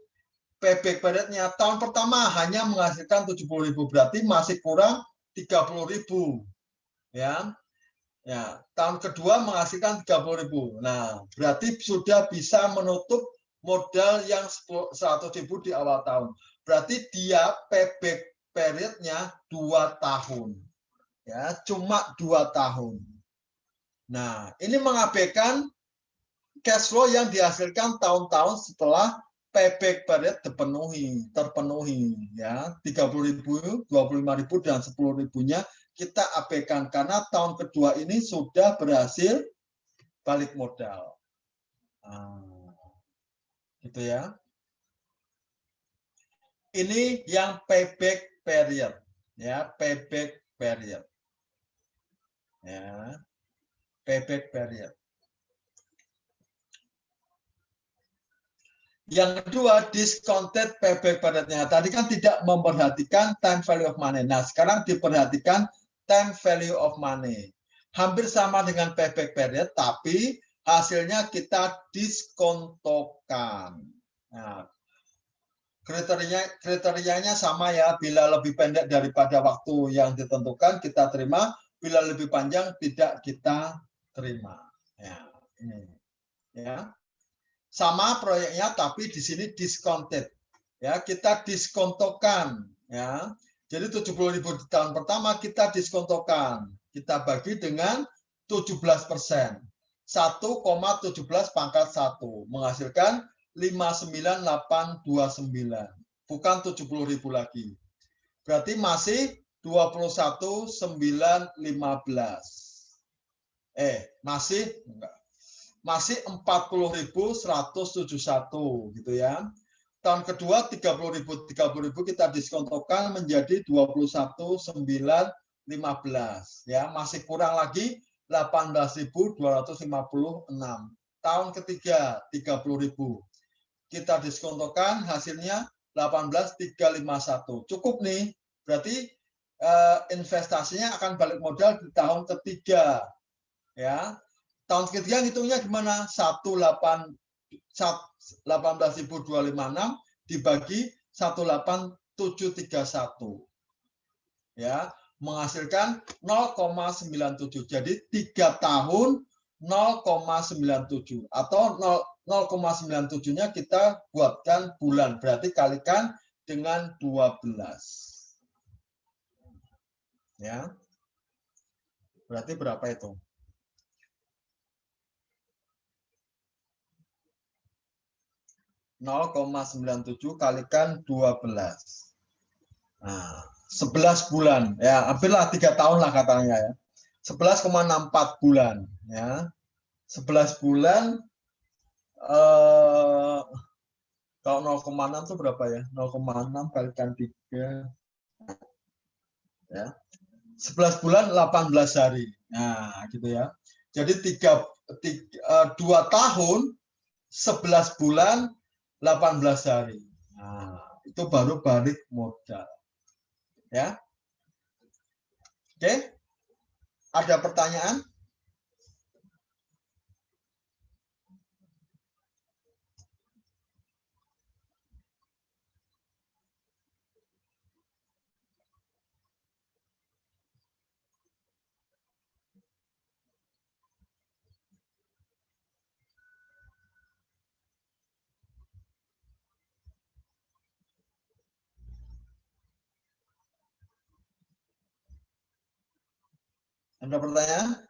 payback period-nya. Tahun pertama hanya menghasilkan 70.000, berarti masih kurang 30.000. Ya. Ya, tahun kedua menghasilkan 30.000. Nah, berarti sudah bisa menutup modal yang 100.000 di awal tahun. Berarti dia payback period-nya 2 tahun. ya, cuma 2 tahun. Nah, ini mengabaikan cash flow yang dihasilkan tahun-tahun setelah payback period terpenuhi ya, 30.000, 25.000 dan 10.000-nya kita abaikan karena tahun kedua ini sudah berhasil balik modal. Nah, gitu ya. Ini yang payback period ya, payback period. Ya. Payback period. Yang kedua, discounted payback period-nya. Tadi kan tidak memperhatikan time value of money. Nah, sekarang diperhatikan time value of money. Hampir sama dengan payback period, tapi hasilnya kita diskontokan. Nah, kriterianya sama ya. Bila lebih pendek daripada waktu yang ditentukan, kita terima. Bila lebih panjang, tidak kita terima. Ya, ini. Ya. Sama proyeknya tapi di sini discounted ya, kita diskontokan ya. Jadi 70.000 di tahun pertama kita diskontokan, kita bagi dengan 17%, 1,17 pangkat 1 menghasilkan 59.829, bukan 70.000 lagi, berarti masih 21.915. Masih enggak, masih 40.171 gitu ya. Tahun kedua 30.000 kita diskontokan menjadi 21.915 ya, masih kurang lagi 18.256. Tahun ketiga 30.000 kita diskontokan hasilnya 18.351. Cukup nih, berarti investasinya akan balik modal di tahun ketiga ya. Tahun ketiga hitungnya gimana? 18.256 dibagi 18.731 ya, menghasilkan 0,97. Jadi 3 tahun 0,97 atau 0,97-nya kita buatkan bulan, berarti kalikan dengan 12 ya. Berarti berapa itu? 0,97 kalikan 12. Nah, 11 bulan ya, hampirlah 3 tahun lah katanya ya. 11,64 bulan ya. 11 bulan kalau 0,6 itu berapa ya? 0,6 kalikan 3 ya. 11 bulan 18 hari. Nah, gitu ya. Jadi 2 tahun 11 bulan 18 hari. Nah, itu baru balik modal. Ya. Oke. Ada pertanyaan? Ada pertanyaan?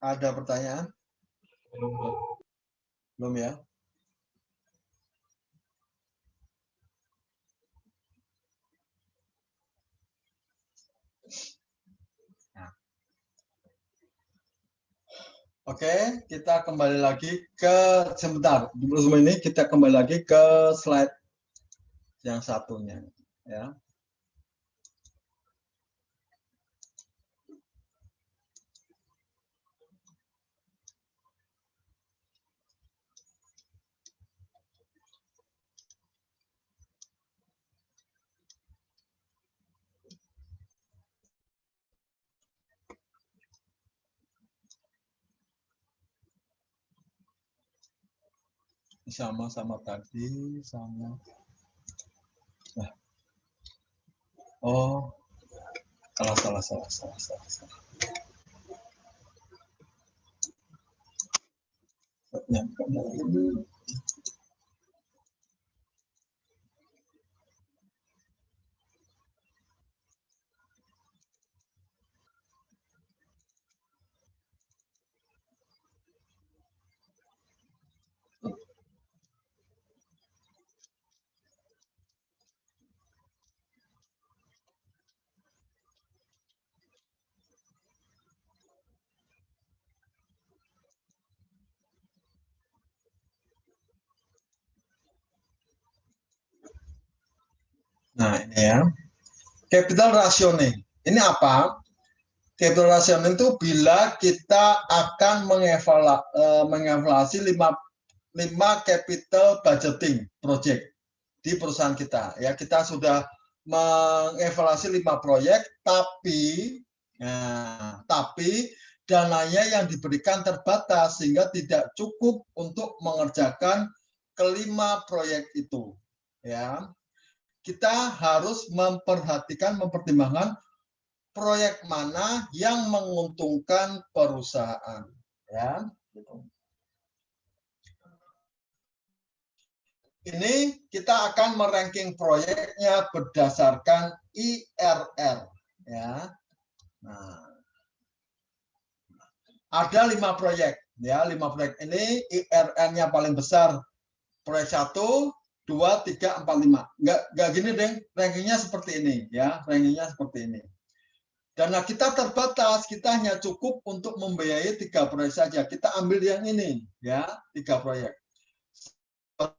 Ada pertanyaan? Belum ya? Nah. Oke, kita kembali lagi ke sebentar. Sebelum ini kita kembali lagi ke slide yang satunya ya. Sama-sama tadi sama. Nah. Oh, salah. Nah, ini ya. Capital rationing. Ini apa? Capital rationing itu bila kita akan mengevaluasi 5 capital budgeting project di perusahaan kita. Ya, kita sudah mengevaluasi 5 proyek, tapi dananya yang diberikan terbatas sehingga tidak cukup untuk mengerjakan kelima proyek itu. Ya, kita harus mempertimbangkan proyek mana yang menguntungkan perusahaan. Ya, gitu. Ini kita akan meranking proyeknya berdasarkan IRR. Ya, nah, ada 5 proyek. Ya, 5 proyek ini IRR-nya paling besar. Proyek 1, 2, 3, 4, 5. Nggak gini, deng. Rankingnya seperti ini. Ya, rankingnya seperti ini. Dana kita terbatas, kita hanya cukup untuk membiayai 3 proyek saja. Kita ambil yang ini, ya, 3 proyek.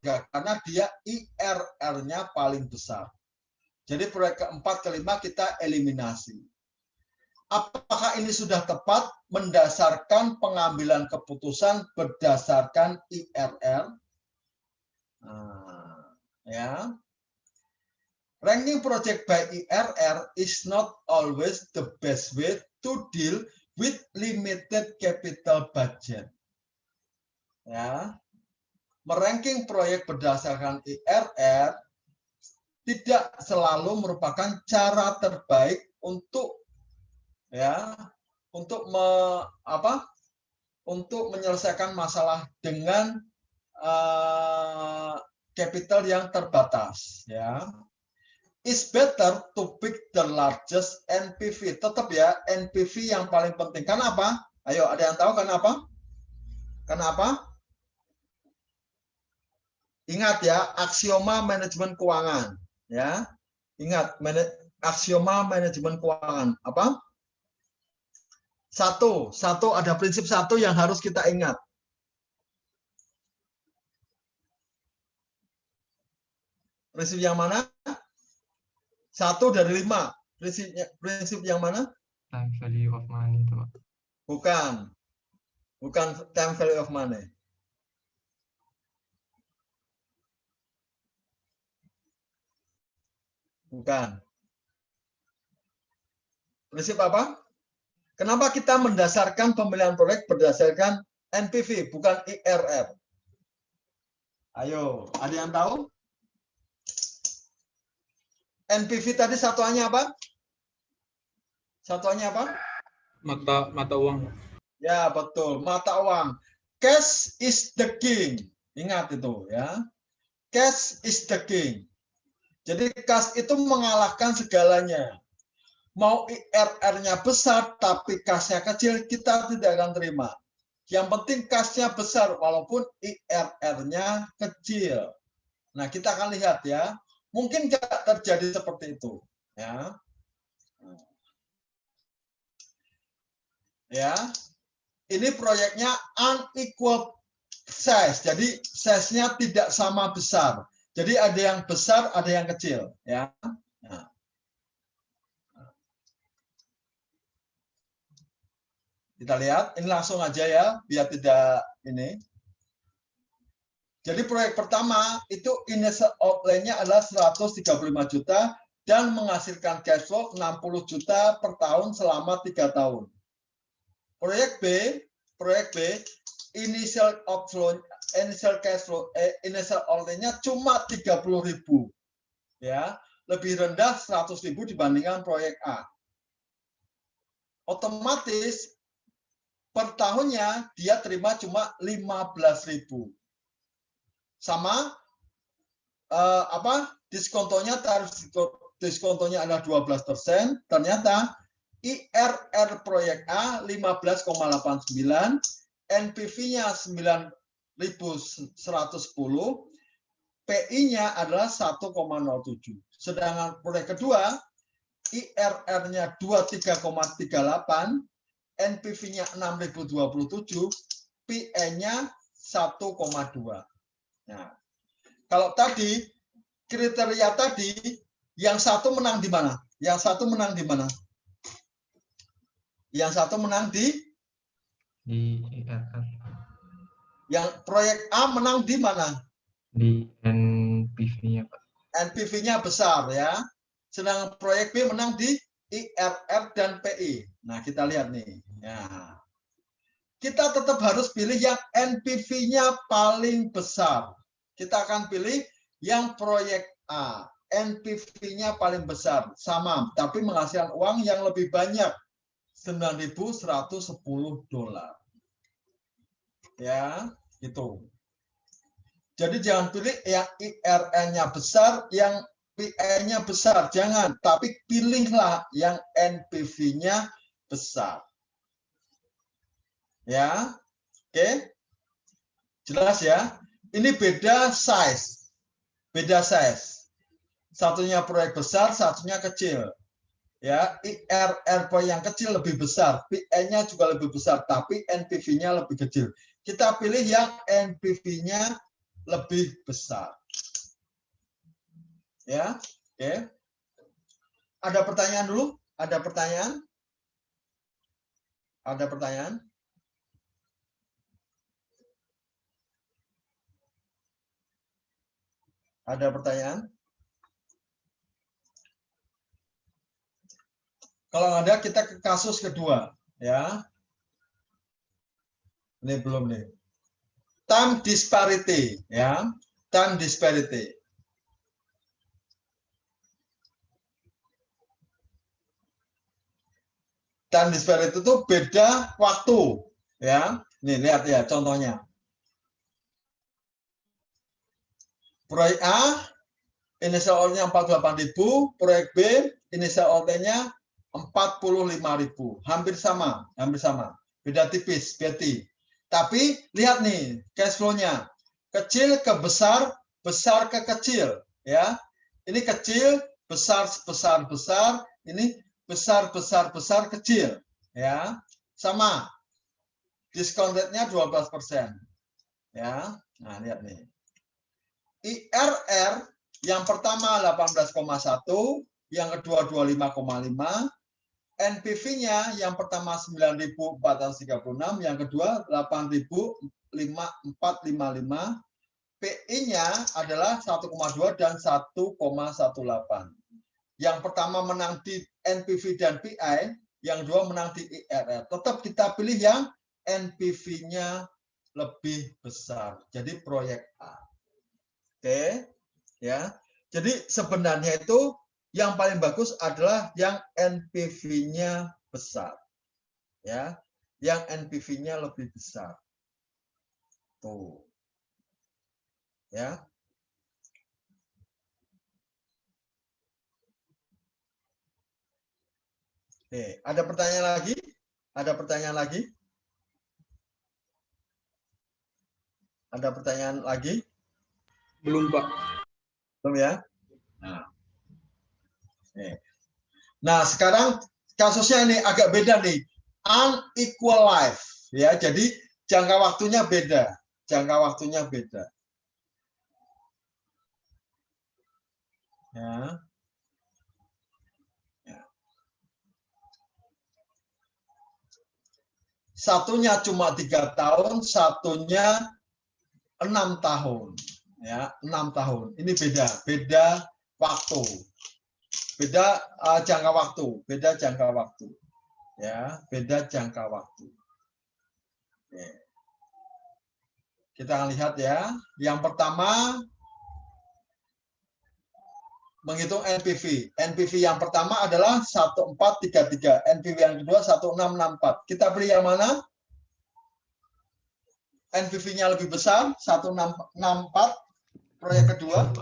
Karena dia IRR-nya paling besar. Jadi proyek keempat, kelima kita eliminasi. Apakah ini sudah tepat mendasarkan pengambilan keputusan berdasarkan IRR? Ya. Ranking project by IRR is not always the best way to deal with limited capital budget. Ya. Meranking proyek berdasarkan IRR tidak selalu merupakan cara terbaik untuk menyelesaikan masalah dengan capital yang terbatas. Ya, it's better to pick the largest NPV. Tetap ya, NPV yang paling penting. Kenapa? Ayo, ada yang tahu kenapa? Kenapa? Ingat ya, aksioma manajemen keuangan. Ya, ingat aksioma manajemen keuangan. Apa? Satu ada prinsip satu yang harus kita ingat. Prinsip yang mana? 1 dari 5. Prinsip yang mana? Time value of money itu. Bukan time value of money. Bukan. Prinsip apa? Kenapa kita mendasarkan pemilihan proyek berdasarkan NPV, bukan IRR? Ayo, ada yang tahu? NPV tadi satuannya apa? Satuannya apa? Mata uang. Ya, betul. Mata uang. Cash is the king. Ingat itu ya. Cash is the king. Jadi cash itu mengalahkan segalanya. Mau IRR-nya besar tapi cash-nya kecil, kita tidak akan terima. Yang penting cash-nya besar walaupun IRR-nya kecil. Nah, kita akan lihat ya. Mungkin nggak terjadi seperti itu. Ya. Ya. Ini proyeknya unequal size. Jadi size-nya tidak sama besar. Jadi ada yang besar, ada yang kecil, ya. Nah. Kita lihat, ini langsung aja ya, biar tidak ini. Jadi proyek pertama itu initial outlay-nya adalah 135 juta dan menghasilkan cash flow 60 juta per tahun selama 3 tahun. Proyek B initial cash flow initial outlay-nya cuma 30.000. Ya, lebih rendah 100.000 dibandingkan proyek A. Otomatis per tahunnya dia terima cuma 15.000. Sama diskontonya, tarif diskontonya adalah 12%. Ternyata IRR proyek A 15,89, NPV-nya 9.110, PI-nya adalah 1,07. Sedangkan proyek kedua IRR-nya 23,38, NPV-nya 6.027, PE-nya 1,2. Nah, kalau tadi kriteria tadi Yang satu menang di mana? Yang satu menang di mana? Yang satu menang di IRR. Yang proyek A menang di mana? Di NPV-nya, Pak. NPV-nya besar ya. Sedangkan proyek B menang di IRR dan PI. Nah, kita lihat nih. Ya. Kita tetap harus pilih yang NPV-nya paling besar. Kita akan pilih yang proyek A. NPV-nya paling besar. Sama, tapi menghasilkan uang yang lebih banyak. $9.110. Ya, itu. Jadi jangan pilih yang IRR-nya besar, yang PI-nya besar. Jangan, tapi pilihlah yang NPV-nya besar. Ya, oke. Jelas ya? Ini beda size. Beda size. Satunya proyek besar, satunya kecil. Ya, IRR yang kecil lebih besar, PI-nya juga lebih besar, tapi NPV-nya lebih kecil. Kita pilih yang NPV-nya lebih besar. Ya, oke. Ada pertanyaan dulu? Ada pertanyaan? Ada pertanyaan? Ada pertanyaan? Kalau ada, kita ke kasus kedua, ya. Ini belum nih. Time disparity, ya. Time disparity. Time disparity itu beda waktu, ya. Nih lihat ya contohnya. Proyek A inisial OT-nya 48.000, proyek B inisial OT-nya 45.000, hampir sama, beda tipis, BT. Tapi lihat nih cash flow-nya, kecil ke besar, besar ke kecil, ya. Ini kecil, besar, ini besar, kecil, ya. Sama, diskon rate-nya 12%, ya. Nah lihat nih, IRR yang pertama 18,1, yang kedua 25,5, NPV-nya yang pertama 9.436, yang kedua 8.455, PI-nya adalah 1,2 dan 1,18. Yang pertama menang di NPV dan PI, yang kedua menang di IRR. Tetap kita pilih yang NPV-nya lebih besar. Jadi proyek A. Oke, ya. Jadi sebenarnya itu yang paling bagus adalah yang NPV-nya besar. Ya, yang NPV-nya lebih besar. Tuh. Ya. Oke, ada pertanyaan lagi? Ada pertanyaan lagi? Ada pertanyaan lagi? Belum, Pak. Belum ya? Nah, sekarang kasusnya ini agak beda nih. Unequal life, ya. Jadi jangka waktunya beda. Jangka waktunya beda. Ya. Satunya cuma 3 tahun, satunya 6 tahun. Ya, 6 tahun. Ini beda waktu. Beda jangka waktu. Ya, beda jangka waktu. Oke. Kita lihat ya. Yang pertama menghitung NPV. NPV yang pertama adalah 1433, NPV yang kedua 1664. Kita pilih yang mana? NPV-nya lebih besar, 1664, proyek kedua.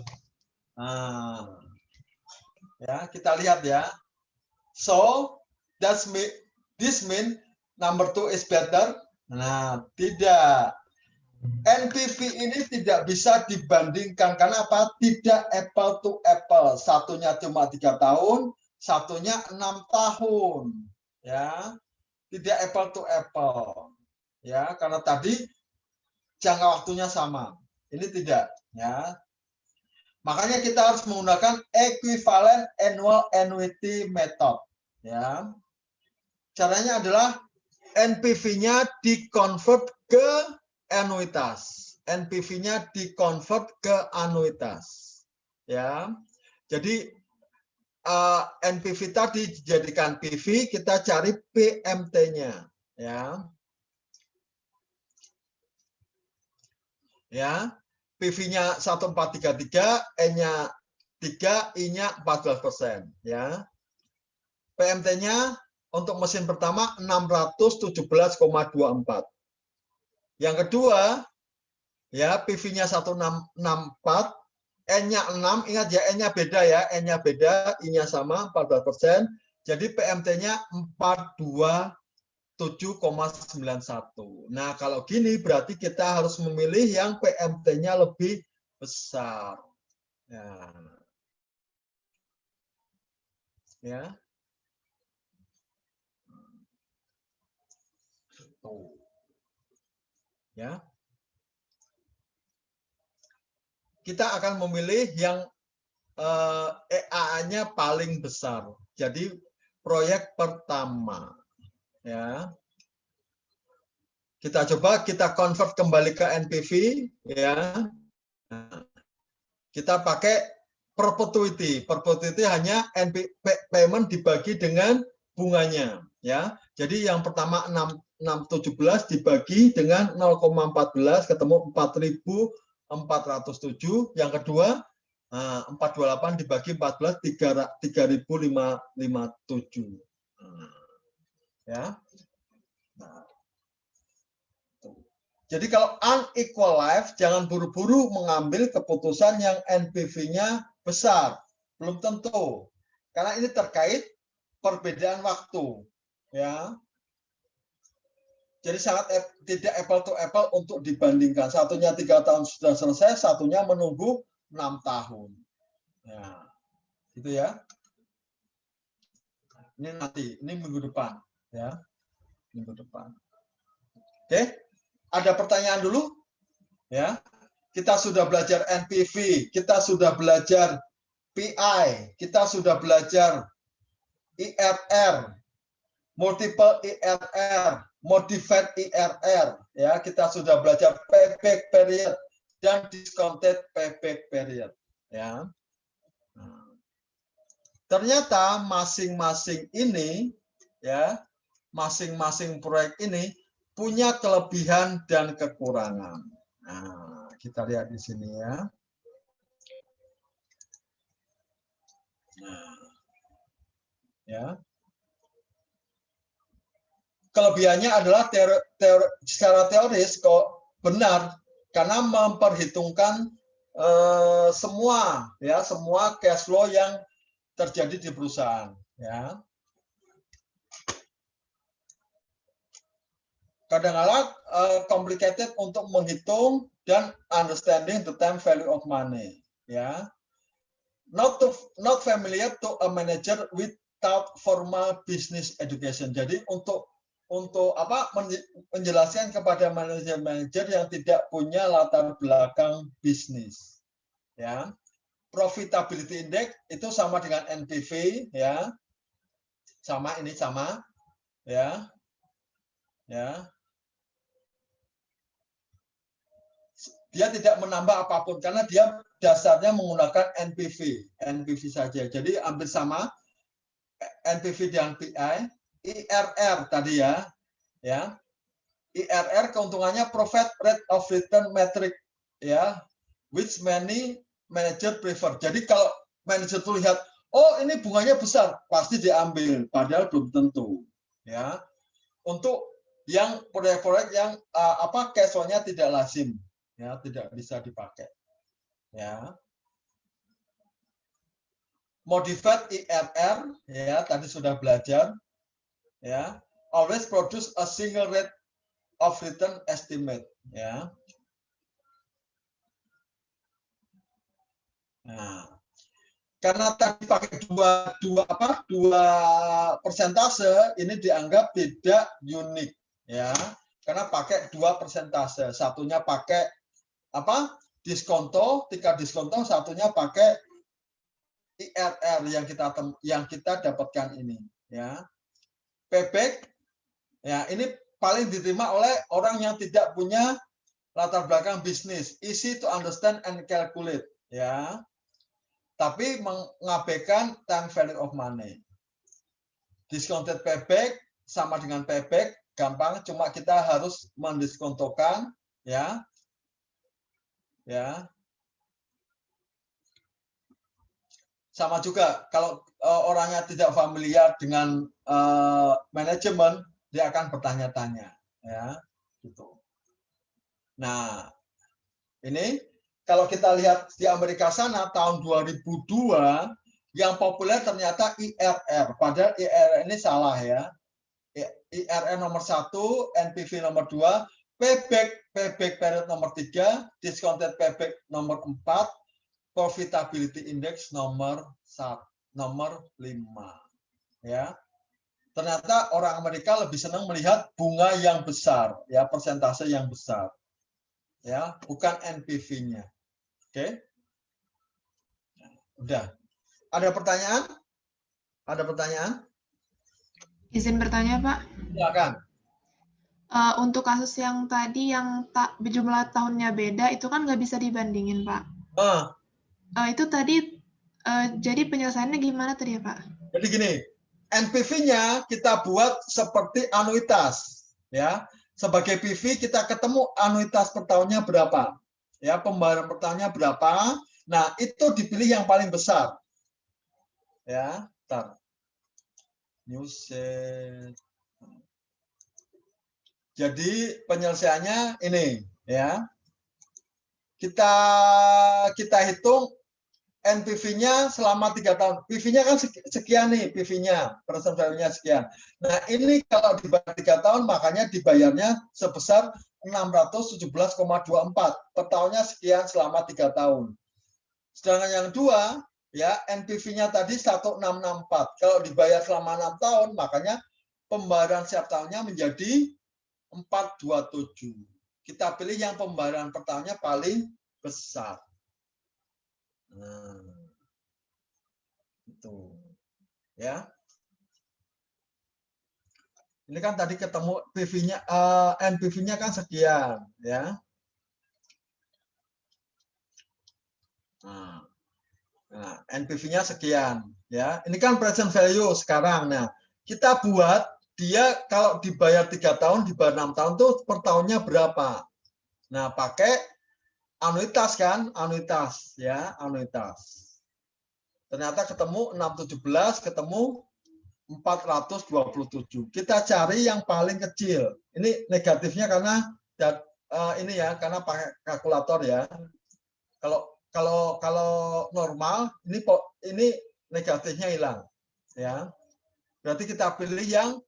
Nah, ya, kita lihat ya. So, this mean number 2 is better. Nah, tidak. NPV ini tidak bisa dibandingkan karena apa? Tidak apple to apple. Satunya cuma 3 tahun, satunya 6 tahun. Ya, tidak apple to apple. Ya, karena tadi jangka waktunya sama. Ini tidak, ya. Makanya kita harus menggunakan equivalent annual annuity method. Ya. Caranya adalah NPV-nya dikonvert ke anuitas. NPV-nya dikonvert ke anuitas. Ya. Jadi NPV tadi dijadikan PV, kita cari PMT-nya. Ya. Ya. PV-nya 1433, N-nya 3, I-nya 14%. Ya. PMT-nya untuk mesin pertama 617,24. Yang kedua, ya PV-nya 1664, N-nya 6, ingat ya N-nya beda ya, N-nya beda, I-nya sama 14%. Jadi PMT-nya 427,91. Nah, kalau gini berarti kita harus memilih yang PMT-nya lebih besar. Ya. Ya. Kita akan memilih yang EAA-nya paling besar. Jadi proyek pertama. Ya. Kita coba kita convert kembali ke NPV, ya. Kita pakai perpetuity. Perpetuity hanya payment dibagi dengan bunganya, ya. Jadi yang pertama 617 dibagi dengan 0,14 ketemu 4.407. Yang kedua 428 dibagi 14 3.557. Ya. Jadi kalau unequal life, jangan buru-buru mengambil keputusan yang NPV-nya besar. Belum tentu. Karena ini terkait perbedaan waktu. Ya. Jadi sangat tidak apple to apple untuk dibandingkan. Satunya 3 tahun sudah selesai, satunya menunggu 6 tahun. Ya. Gitu ya. Ini nanti, ini minggu depan. Ya. Minggu depan. Oke. Ada pertanyaan dulu? Ya. Kita sudah belajar NPV, kita sudah belajar PI, kita sudah belajar IRR, multiple IRR, modified IRR, ya, kita sudah belajar payback period dan discounted payback period, ya. Ternyata masing-masing ini, ya, masing-masing proyek ini punya kelebihan dan kekurangan. Nah, kita lihat di sini ya. Nah, ya. Kelebihannya adalah secara teoris kok benar karena memperhitungkan semua cash flow yang terjadi di perusahaan, ya. Kadang-kadang complicated untuk menghitung dan understanding the time value of money, ya. Not familiar to a manager without formal business education. Jadi untuk menjelaskan kepada manajer yang tidak punya latar belakang bisnis, ya. Profitability index itu sama dengan NPV, ya. Sama, ini sama, ya. Ya. Dia tidak menambah apapun karena dia dasarnya menggunakan NPV saja. Jadi hampir sama NPV dan PI. IRR tadi ya. IRR keuntungannya profit rate of return metric, ya, which many manager prefer. Jadi kalau manager tuh lihat, oh ini bunganya besar, pasti diambil, padahal belum tentu, ya. Untuk yang proyek-proyek yang cash flow-nya tidak lazim, ya, tidak bisa dipakai, ya. Modified IRR, ya, tadi sudah belajar, ya. Always produce a single rate of return estimate, ya. Nah, karena tadi pakai dua persentase, ini dianggap tidak unik, ya. Karena pakai 2 persentase, satunya pakai diskonto, tingkat diskonto, satunya pakai IRR yang kita dapatkan ini, ya. Payback, ya ini paling diterima oleh orang yang tidak punya latar belakang bisnis, easy to understand and calculate, ya. Tapi mengabaikan time value of money. Discounted payback sama dengan payback, gampang, cuma kita harus mendiskontokan, ya. Ya. Sama juga kalau orangnya tidak familiar dengan manajemen, dia akan bertanya-tanya, ya, gitu. Nah, ini kalau kita lihat di Amerika sana tahun 2002 yang populer ternyata IRR, padahal IRR ini salah, ya. IRR nomor 1, NPV nomor 2, payback period nomor 3, discounted payback nomor 4, profitability index nomor 5, ya. Ternyata orang Amerika lebih senang melihat bunga yang besar, ya, persentase yang besar, ya, bukan NPV-nya. Oke, udah. Ada pertanyaan? Ada pertanyaan? Izin bertanya, Pak. Silakan. Untuk kasus yang tadi yang jumlah tahunnya beda, itu kan nggak bisa dibandingin, Pak. Itu tadi, jadi penyelesaiannya gimana tadi ya, Pak? Jadi gini, NPV-nya kita buat seperti anuitas, ya. Sebagai PV kita ketemu anuitas per tahunnya berapa, ya, pembayaran per tahunnya berapa. Nah, itu dipilih yang paling besar, ya. Bentar. New set. Jadi penyelesaiannya ini, ya. Kita hitung NPV-nya selama 3 tahun. PV-nya kan sekian nih, PV-nya, present value-nya sekian. Nah, ini kalau dibayar 3 tahun, makanya dibayarnya sebesar 617,24. Per tahunnya sekian selama 3 tahun. Sedangkan yang 2, ya, NPV-nya tadi 1664. Kalau dibayar selama 6 tahun, makanya pembayaran setiap tahunnya menjadi 427. Kita pilih yang pembayaran per tahunnya paling besar. Nah, itu, ya. Ini kan tadi ketemu PV-nya, NPV-nya kan sekian, ya. Nah, NPV-nya sekian, ya. Ini kan present value sekarang. Nah, kita buat dia kalau dibayar 3 tahun, dibayar 6 tahun tuh per tahunnya berapa? Nah, pakai anuitas kan, anuitas, ya, anuitas. Ternyata ketemu 617, ketemu 427. Kita cari yang paling kecil. Ini negatifnya karena ini ya, karena pakai kalkulator, ya. Kalau normal ini negatifnya hilang, ya. Berarti kita pilih yang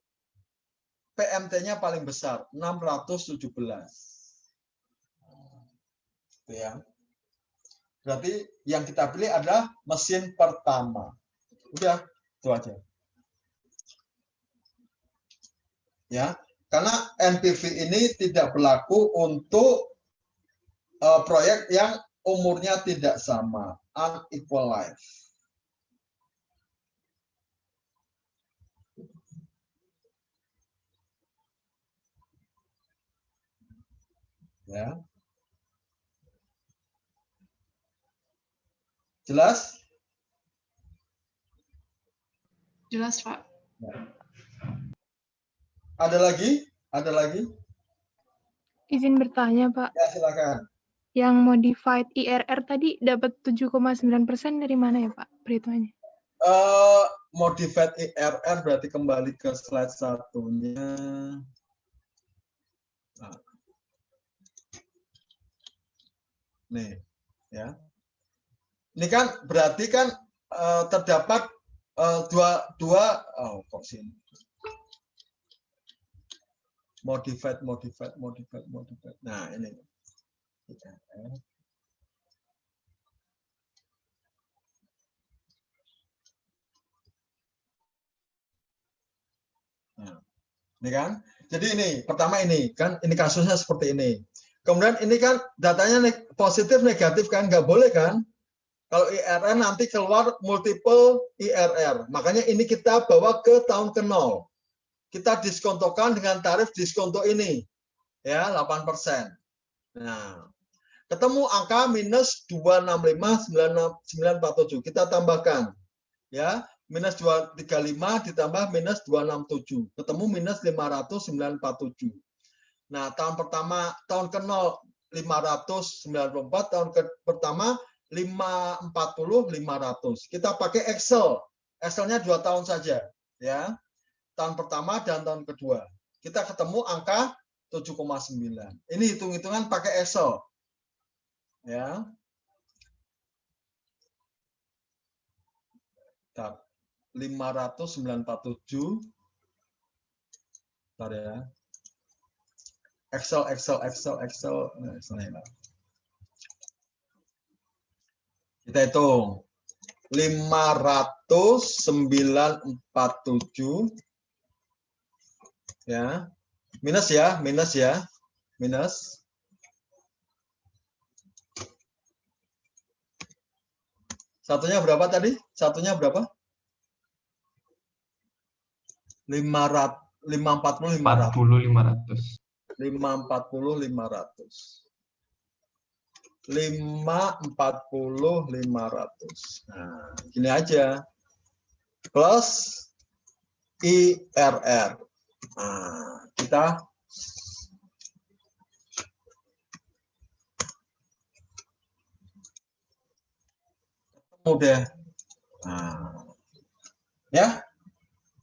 PMT-nya paling besar, 617. Itu ya. Berarti yang kita pilih adalah mesin pertama. Udah, itu aja. Ya, karena NPV ini tidak berlaku untuk proyek yang umurnya tidak sama, unequal life. Ya. Jelas? Jelas, Pak. Ada lagi? Ada lagi? Izin bertanya, Pak. Ya, silakan. Yang modified IRR tadi dapat 7,9% dari mana ya, Pak, perhitungannya? Modified IRR berarti kembali ke slide satunya. Nah. Nih, ya. Ini kan berarti kan terdapat dua kok sini. Modified. Nah, ini. Nah, ini kan. Jadi ini, pertama ini, kan ini kasusnya seperti ini. Kemudian ini kan datanya positif negatif kan, nggak boleh kan? Kalau IRR nanti keluar multiple IRR. Makanya ini kita bawa ke tahun ke 0. Kita diskontokan dengan tarif diskonto ini. Ya, 8%. Nah, ketemu angka minus 265,947. Kita tambahkan. Ya, minus 235 ditambah minus 267. Ketemu minus 509,47. Nah, tahun pertama, tahun ke 0 594, tahun pertama 540, 500. Kita pakai Excel. Excelnya 2 tahun saja, ya. Tahun pertama dan tahun kedua. Kita ketemu angka 7,9. Ini hitung-hitungan pakai Excel. Ya. 509,47. Bentar ya. Excel. Kita hitung 509,47 ya. Minus. Satunya berapa tadi? Satunya berapa? 540, 500. 540, 500. 540, 500. Nah, gini aja. Plus IRR. Nah, kita udah. Nah, ya.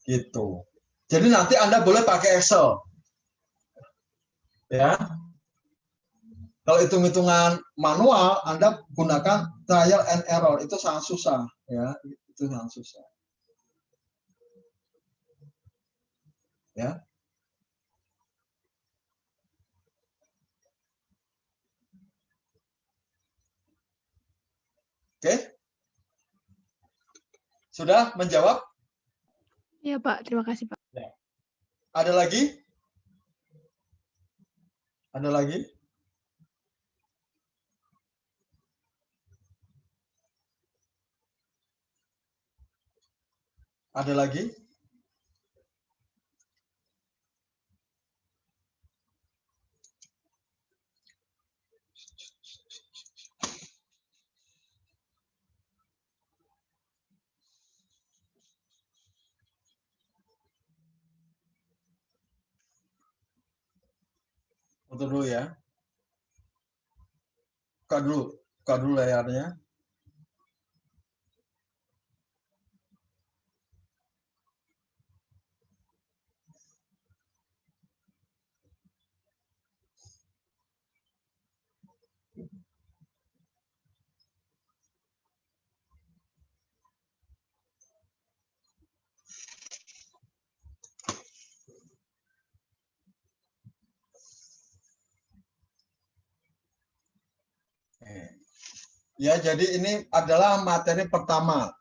Gitu. Jadi nanti Anda boleh pakai Excel. Ya. Kalau hitung-hitungan manual, Anda gunakan trial and error. Itu sangat susah. Ya, itu sangat susah. Ya. Oke. Sudah menjawab? Iya, Pak. Terima kasih, Pak. Ya. Ada lagi? Ada lagi? Ada lagi? Foto dulu ya. Buka dulu layarnya. Ya, jadi ini adalah materi pertama.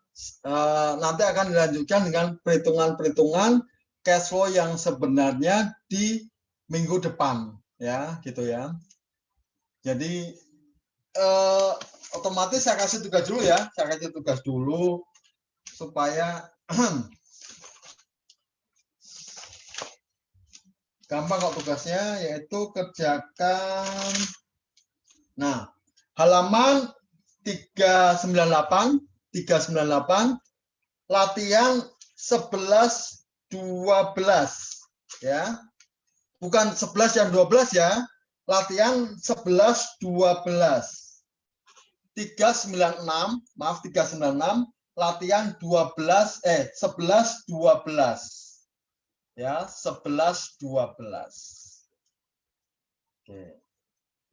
Nanti akan dilanjutkan dengan perhitungan-perhitungan cash flow yang sebenarnya di minggu depan, ya, gitu ya. Jadi otomatis saya kasih tugas dulu ya, supaya gampang kok tugasnya, yaitu kerjakan. Nah, halaman 398 latihan 11-12 ya. Bukan 11 dan 12 ya. Latihan 11-12. 396 latihan 11-12 ya, 11-12. Oke.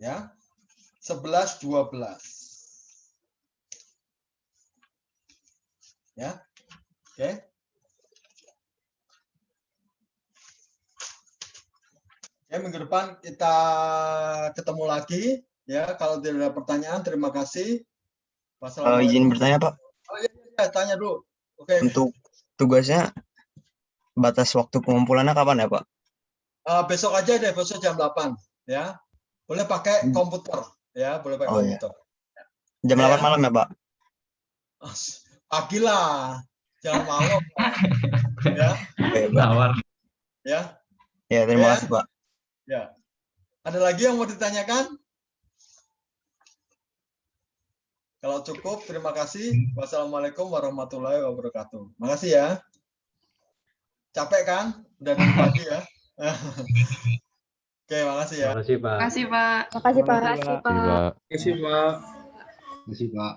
Ya. 11-12. Ya, oke. Ya, minggu depan kita ketemu lagi. Ya, kalau tidak ada pertanyaan, terima kasih. Izin bertanya, Pak. Oh iya, tanya dulu. Oke. Untuk tugasnya, batas waktu pengumpulannya kapan ya, Pak? Besok aja deh, besok jam 8. Ya. Boleh pakai komputer, ya, boleh pakai Oh, iya. komputer. Jam Ya. 8 malam ya, Pak? Pagi lah, jangan malam. Ya, Oke, Pak. Nawar. ya, Ya, terima Ya. kasih, Pak. ya. Ada lagi yang mau ditanyakan? Kalau cukup, terima kasih. Wassalamualaikum warahmatullahi wabarakatuh. Makasih ya. Capek kan? Udah dari pagi ya. Oke, makasih ya. Makasih Pak. Makasih, Pak. Makasih, Pak. Terima kasih, Pak. Terima kasih Pak. Terima kasih, Pak. Terima kasih, Pak.